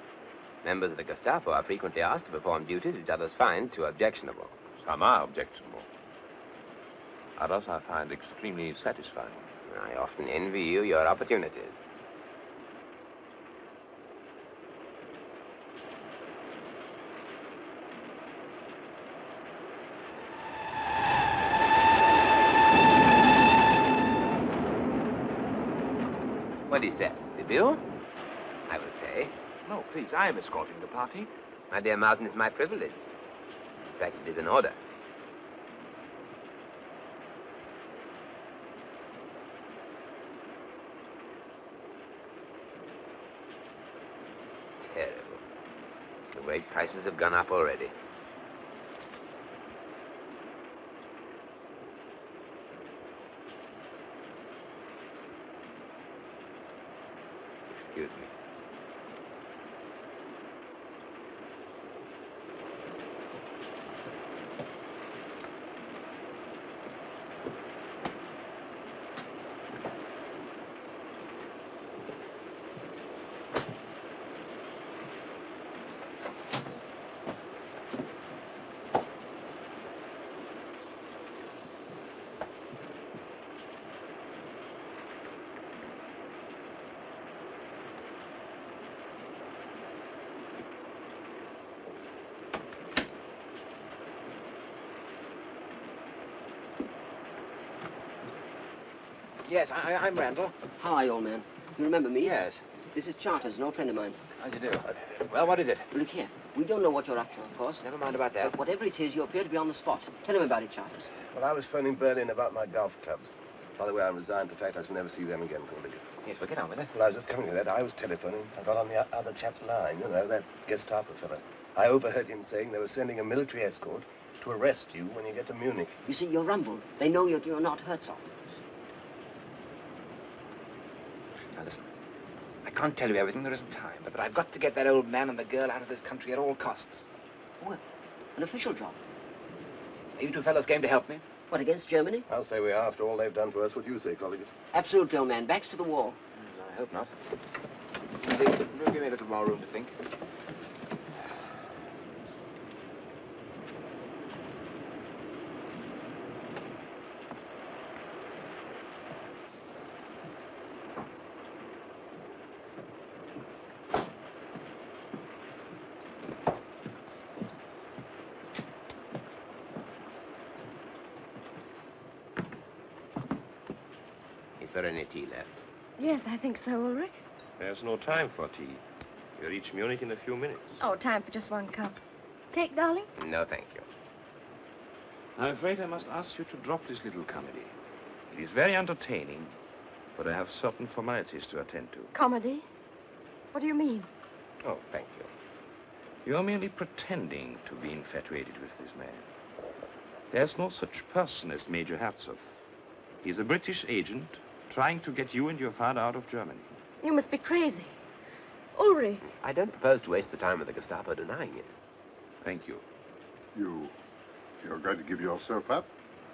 [SPEAKER 9] Members of the Gestapo are frequently asked to perform duties which others find too objectionable.
[SPEAKER 10] Some are objectionable. Others I find extremely satisfying.
[SPEAKER 9] I often envy you your opportunities. What is that? The bill? I will pay.
[SPEAKER 11] No, please, I am escorting the party.
[SPEAKER 9] My dear Martin, it's my privilege. In fact, it is an order. Terrible. The way prices have gone up already. Excuse me.
[SPEAKER 11] Yes, I'm Randall.
[SPEAKER 13] How are you, old man? You remember me?
[SPEAKER 11] Yes.
[SPEAKER 13] This is Charters, an old friend of mine.
[SPEAKER 11] How do you do? Well, what is it?
[SPEAKER 13] Look here. We don't know what you're up to, of course.
[SPEAKER 11] Never mind about that.
[SPEAKER 13] But whatever it is, you appear to be on the spot. Tell him about it, Charters.
[SPEAKER 4] Well, I was phoning Berlin about my golf clubs. By the way, I'm resigned to the fact I shall never see them again, Cordy.
[SPEAKER 11] Yes, well, get on with it.
[SPEAKER 4] Well, I was just coming to that. I was telephoning. I got on the other chap's line, you know, that Gestapo fellow. I overheard him saying they were sending a military escort to arrest you when you get to Munich.
[SPEAKER 13] You see, you're rumbled. They know you're not Herzog.
[SPEAKER 17] Now listen, I can't tell you everything, there isn't time, but I've got to get that old man and the girl out of this country at all costs.
[SPEAKER 2] What? An official job?
[SPEAKER 17] Are you two fellows game to help me?
[SPEAKER 2] What, against Germany?
[SPEAKER 23] I'll say we are, after all they've done to us. What do you say, colleagues?
[SPEAKER 2] Absolutely, old man. Backs to the wall.
[SPEAKER 17] I hope not. Easy, give me a little more room to think.
[SPEAKER 9] Is there any tea left?
[SPEAKER 6] Yes, I think so, Ulrich.
[SPEAKER 10] There's no time for tea. We reach Munich in a few minutes.
[SPEAKER 6] Oh, time for just one cup. Take, darling?
[SPEAKER 9] No, thank you.
[SPEAKER 10] I'm afraid I must ask you to drop this little comedy. It is very entertaining, but I have certain formalities to attend to.
[SPEAKER 6] Comedy? What do you mean?
[SPEAKER 10] Oh, thank you. You're merely pretending to be infatuated with this man. There's no such person as Major Herzog. He's a British agent trying to get you and your father out of Germany.
[SPEAKER 6] You must be crazy. Ulrich.
[SPEAKER 9] I don't propose to waste the time of the Gestapo denying it.
[SPEAKER 10] Thank you.
[SPEAKER 3] You're going to give yourself up?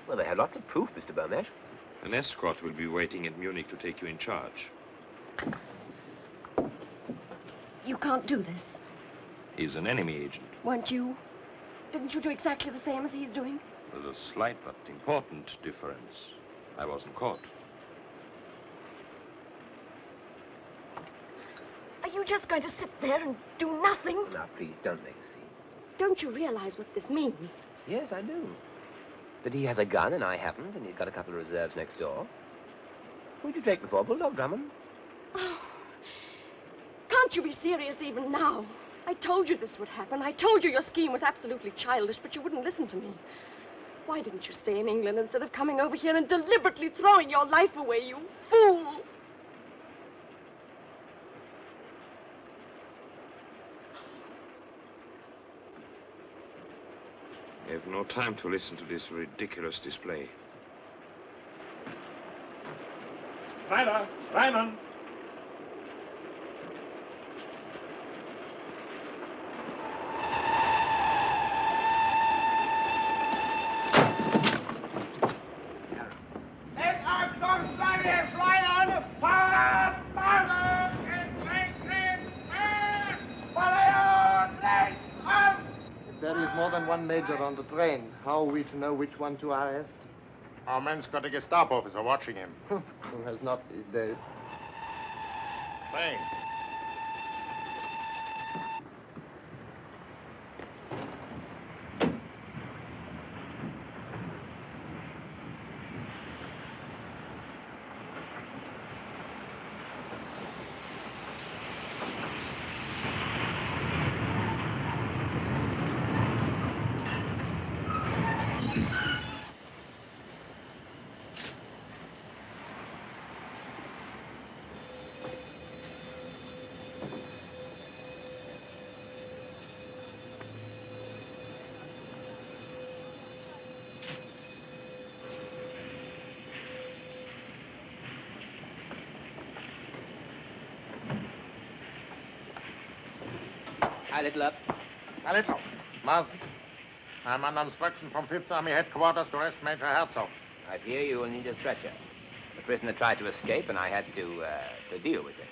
[SPEAKER 9] Well, they have lots of proof, Mr. Burmesh.
[SPEAKER 10] An escort will be waiting at Munich to take you in charge.
[SPEAKER 6] You can't do this.
[SPEAKER 10] He's an enemy agent.
[SPEAKER 6] Weren't you? Didn't you do exactly the same as he's doing?
[SPEAKER 10] There's a slight but important difference. I wasn't caught.
[SPEAKER 6] Are you just going to sit there and do nothing?
[SPEAKER 9] Now, please, don't make a scene.
[SPEAKER 6] Don't you realize what this means?
[SPEAKER 9] Yes, I do. But he has a gun and I haven't, and he's got a couple of reserves next door. Who'd you take me for, Bulldog Drummond?
[SPEAKER 6] Oh, can't you be serious even now? I told you this would happen. I told you your scheme was absolutely childish, but you wouldn't listen to me. Why didn't you stay in England instead of coming over here and deliberately throwing your life away, you fool?
[SPEAKER 10] I have no time to listen to this ridiculous display.
[SPEAKER 21] Ryder! Ryman!
[SPEAKER 8] If there is more than one major on the train, how are we to know which one to arrest?
[SPEAKER 16] Our man's got a Gestapo officer watching him.
[SPEAKER 8] Who has not these days?
[SPEAKER 16] Thanks.
[SPEAKER 17] Hi, Little up.
[SPEAKER 16] A little. Marsden, I'm under instruction from 5th Army headquarters to arrest Major Herzog.
[SPEAKER 9] I fear you will need a stretcher. The prisoner tried to escape, and I had to deal with it.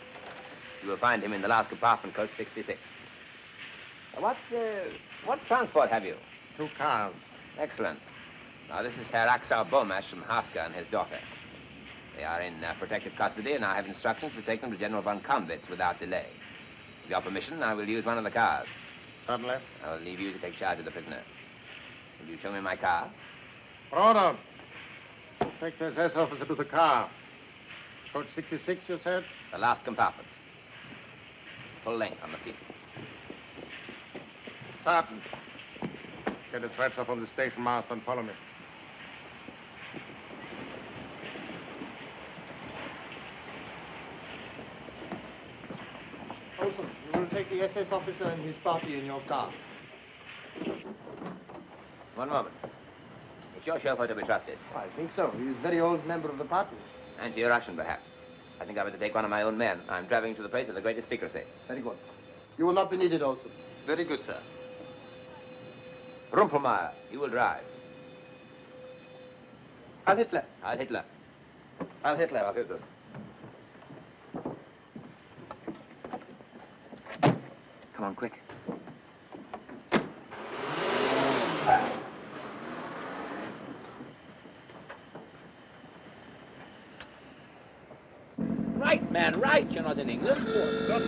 [SPEAKER 9] You will find him in the last compartment, coach 66. What transport have you?
[SPEAKER 16] 2 cars.
[SPEAKER 9] Excellent. Now, this is Herr Axel Bomash from Haska and his daughter. They are in protective custody, and I have instructions to take them to General von Kampwitz without delay. With your permission, I will use one of the cars.
[SPEAKER 16] Certainly.
[SPEAKER 9] I will leave you to take charge of the prisoner. Will you show me my car?
[SPEAKER 16] Order. Take the SS officer to the car. Coach 66, you said?
[SPEAKER 9] The last compartment. Full length on the seat.
[SPEAKER 16] Sergeant, get a stretcher from the station master and follow me.
[SPEAKER 8] Olson, you will take the SS officer and his party in your car.
[SPEAKER 9] One moment. Is your chauffeur to be trusted?
[SPEAKER 8] I think so. He is a very old member of the party.
[SPEAKER 9] Anti-Russian, perhaps. I think I better take one of my own men. I'm traveling to the place with the greatest secrecy.
[SPEAKER 18] Very good. You will not be needed also.
[SPEAKER 13] Very good, sir.
[SPEAKER 9] Rumpelmeyer, you will drive.
[SPEAKER 18] Heil Hitler.
[SPEAKER 9] Heil Hitler.
[SPEAKER 18] Heil Hitler.
[SPEAKER 9] Heil Hitler.
[SPEAKER 13] Come on, quick.
[SPEAKER 17] Right, man, right. You're not in England. Good.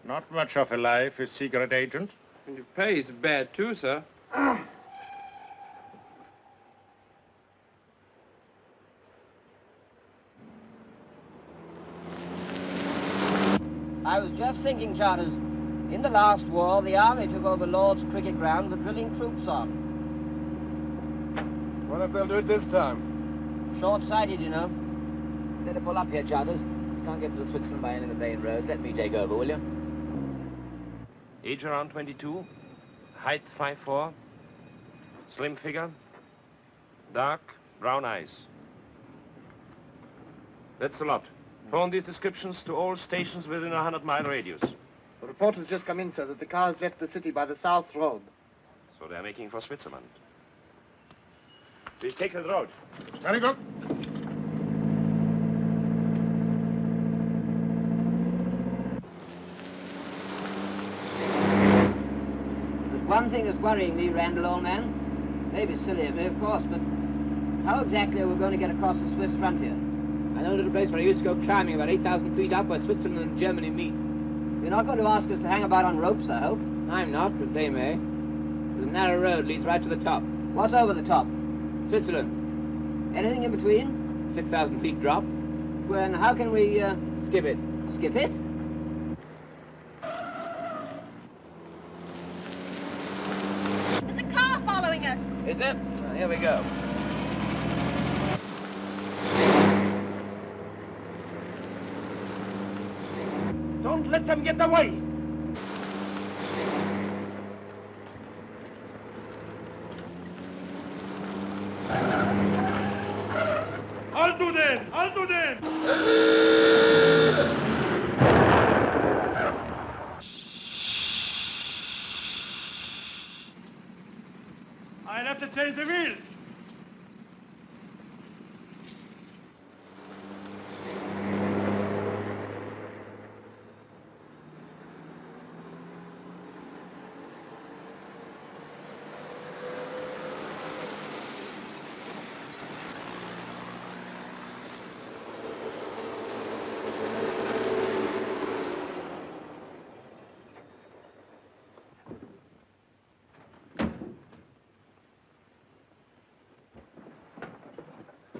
[SPEAKER 16] Not much of a life, a secret agent.
[SPEAKER 19] And your pay is bad, too, sir.
[SPEAKER 2] I was just thinking, Charters, in the last war, the army took over Lord's cricket ground with drilling troops on.
[SPEAKER 23] What if they'll do it this time?
[SPEAKER 2] Short-sighted, you know.
[SPEAKER 17] Better pull up here, Charters. You can't get to Switzerland by any of the main roads. Let me take over, will you?
[SPEAKER 10] Age around 22. Height 5'4". Slim figure. Dark brown eyes. That's a lot. Phone these descriptions to all stations within a 100-mile radius.
[SPEAKER 18] The report has just come in, sir, that the car has left the city by the south road.
[SPEAKER 10] So they're making for Switzerland. Please take the road.
[SPEAKER 16] Very good.
[SPEAKER 2] There's one thing that's worrying me, Randall, old man. Maybe silly of me, of course, but how exactly are we going to get across the Swiss frontier?
[SPEAKER 17] I know a little place where I used to go climbing about 8,000 feet up where Switzerland and Germany meet.
[SPEAKER 2] You're not going to ask us to hang about on ropes, I hope?
[SPEAKER 17] I'm not, but they may. There's a narrow road leads right to the top.
[SPEAKER 2] What's over the top?
[SPEAKER 17] Switzerland.
[SPEAKER 2] Anything in between?
[SPEAKER 17] 6,000 feet drop.
[SPEAKER 2] Well, and how can we,
[SPEAKER 17] skip it?
[SPEAKER 2] Skip it?
[SPEAKER 14] There's a car following us.
[SPEAKER 17] Is there? Well, here we go.
[SPEAKER 21] Don't let them get away! I'll do that! I'll do that! I'll have to change the wheel.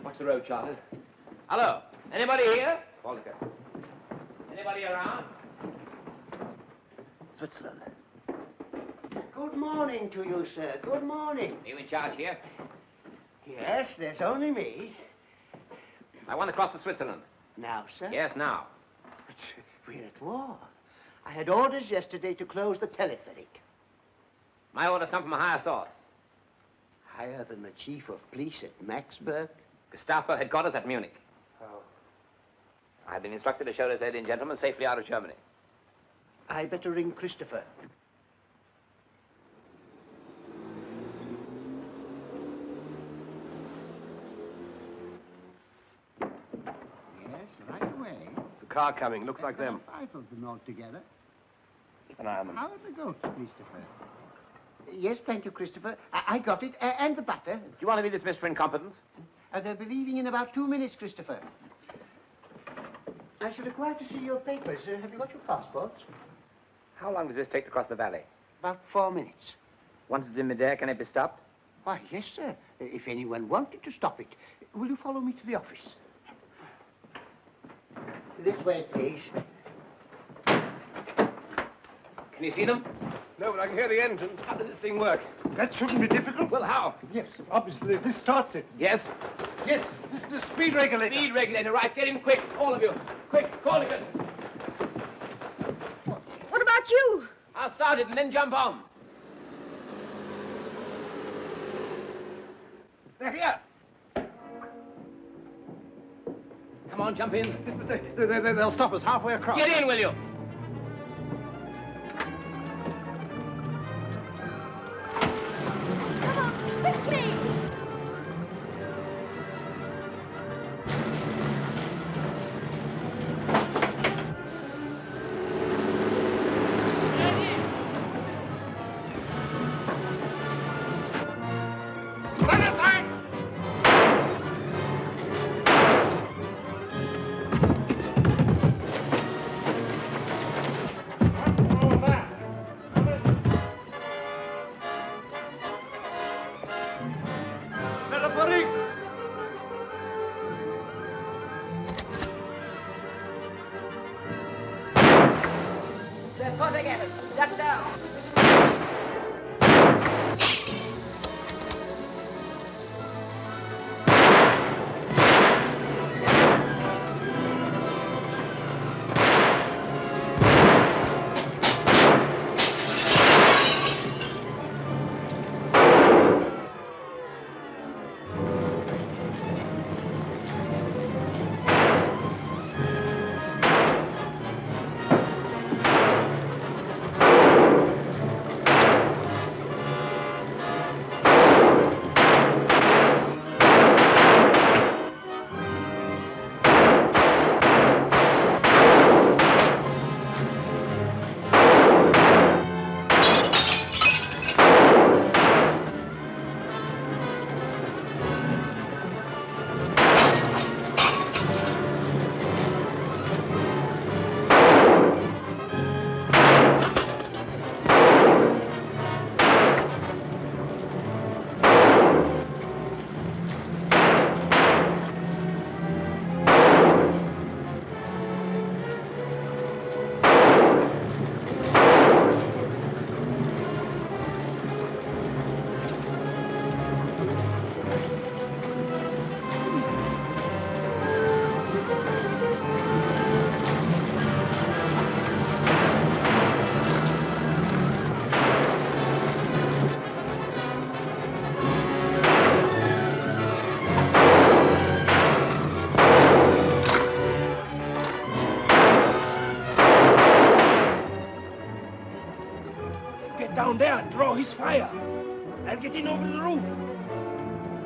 [SPEAKER 17] Watch the road, Charters. Hello. Anybody here? Walter. Anybody around?
[SPEAKER 7] Switzerland. Good morning to you, sir. Good morning.
[SPEAKER 17] Are you in charge here?
[SPEAKER 7] Yes, there's only me.
[SPEAKER 9] I want to cross to Switzerland.
[SPEAKER 7] Now, sir?
[SPEAKER 9] Yes, now.
[SPEAKER 7] But we're at war. I had orders yesterday to close the telepheric.
[SPEAKER 9] My orders come from a higher source.
[SPEAKER 7] Higher than the chief of police at Maxburg?
[SPEAKER 9] Gestapo headquarters at Munich.
[SPEAKER 7] Oh.
[SPEAKER 9] I've been instructed to show this lady and gentleman safely out of Germany.
[SPEAKER 7] I better ring Christopher.
[SPEAKER 23] Yes, right away.
[SPEAKER 4] It's a car coming. Looks like them.
[SPEAKER 23] 5 of them altogether.
[SPEAKER 9] Keep an eye on them.
[SPEAKER 23] How are the goats, Christopher?
[SPEAKER 7] Yes, thank you, Christopher. I got it. And the butter.
[SPEAKER 9] Do you want to be dismissed for incompetence?
[SPEAKER 7] They'll be leaving in about 2 minutes, Christopher. I shall require to see your papers. Have you got your passports?
[SPEAKER 9] How long does this take to cross the valley?
[SPEAKER 7] About 4 minutes.
[SPEAKER 9] Once it's in midair, can it be stopped?
[SPEAKER 7] Why, yes, sir. If anyone wanted to stop it. Will you follow me to the office? This way, please.
[SPEAKER 9] Can you see them?
[SPEAKER 4] No, but I can hear the engine.
[SPEAKER 9] How does this thing work?
[SPEAKER 16] That shouldn't be difficult.
[SPEAKER 9] Well, how?
[SPEAKER 16] Yes, obviously. This starts it.
[SPEAKER 9] Yes?
[SPEAKER 16] Yes, this is the speed regulator.
[SPEAKER 17] Speed regulator, right. Get him quick, all of you. Quick, call it.
[SPEAKER 6] about you?
[SPEAKER 9] I'll start it and then jump on. They're here. Come on, jump in.
[SPEAKER 15] They'll stop us halfway across.
[SPEAKER 9] Get in, will you?
[SPEAKER 6] Come on, quickly!
[SPEAKER 21] Run aside!
[SPEAKER 2] They're coming at us. Duck down.
[SPEAKER 11] Down there and draw his fire. I'll get in over the roof.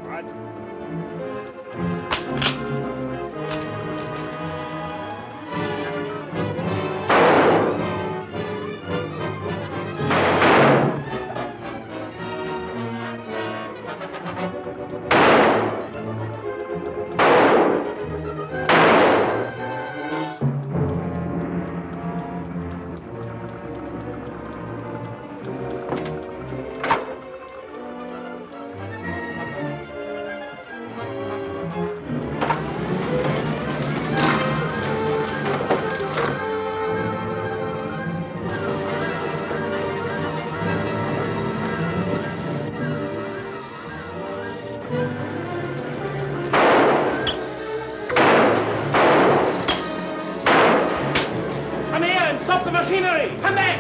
[SPEAKER 11] Right. Come here and stop the machinery! Come back!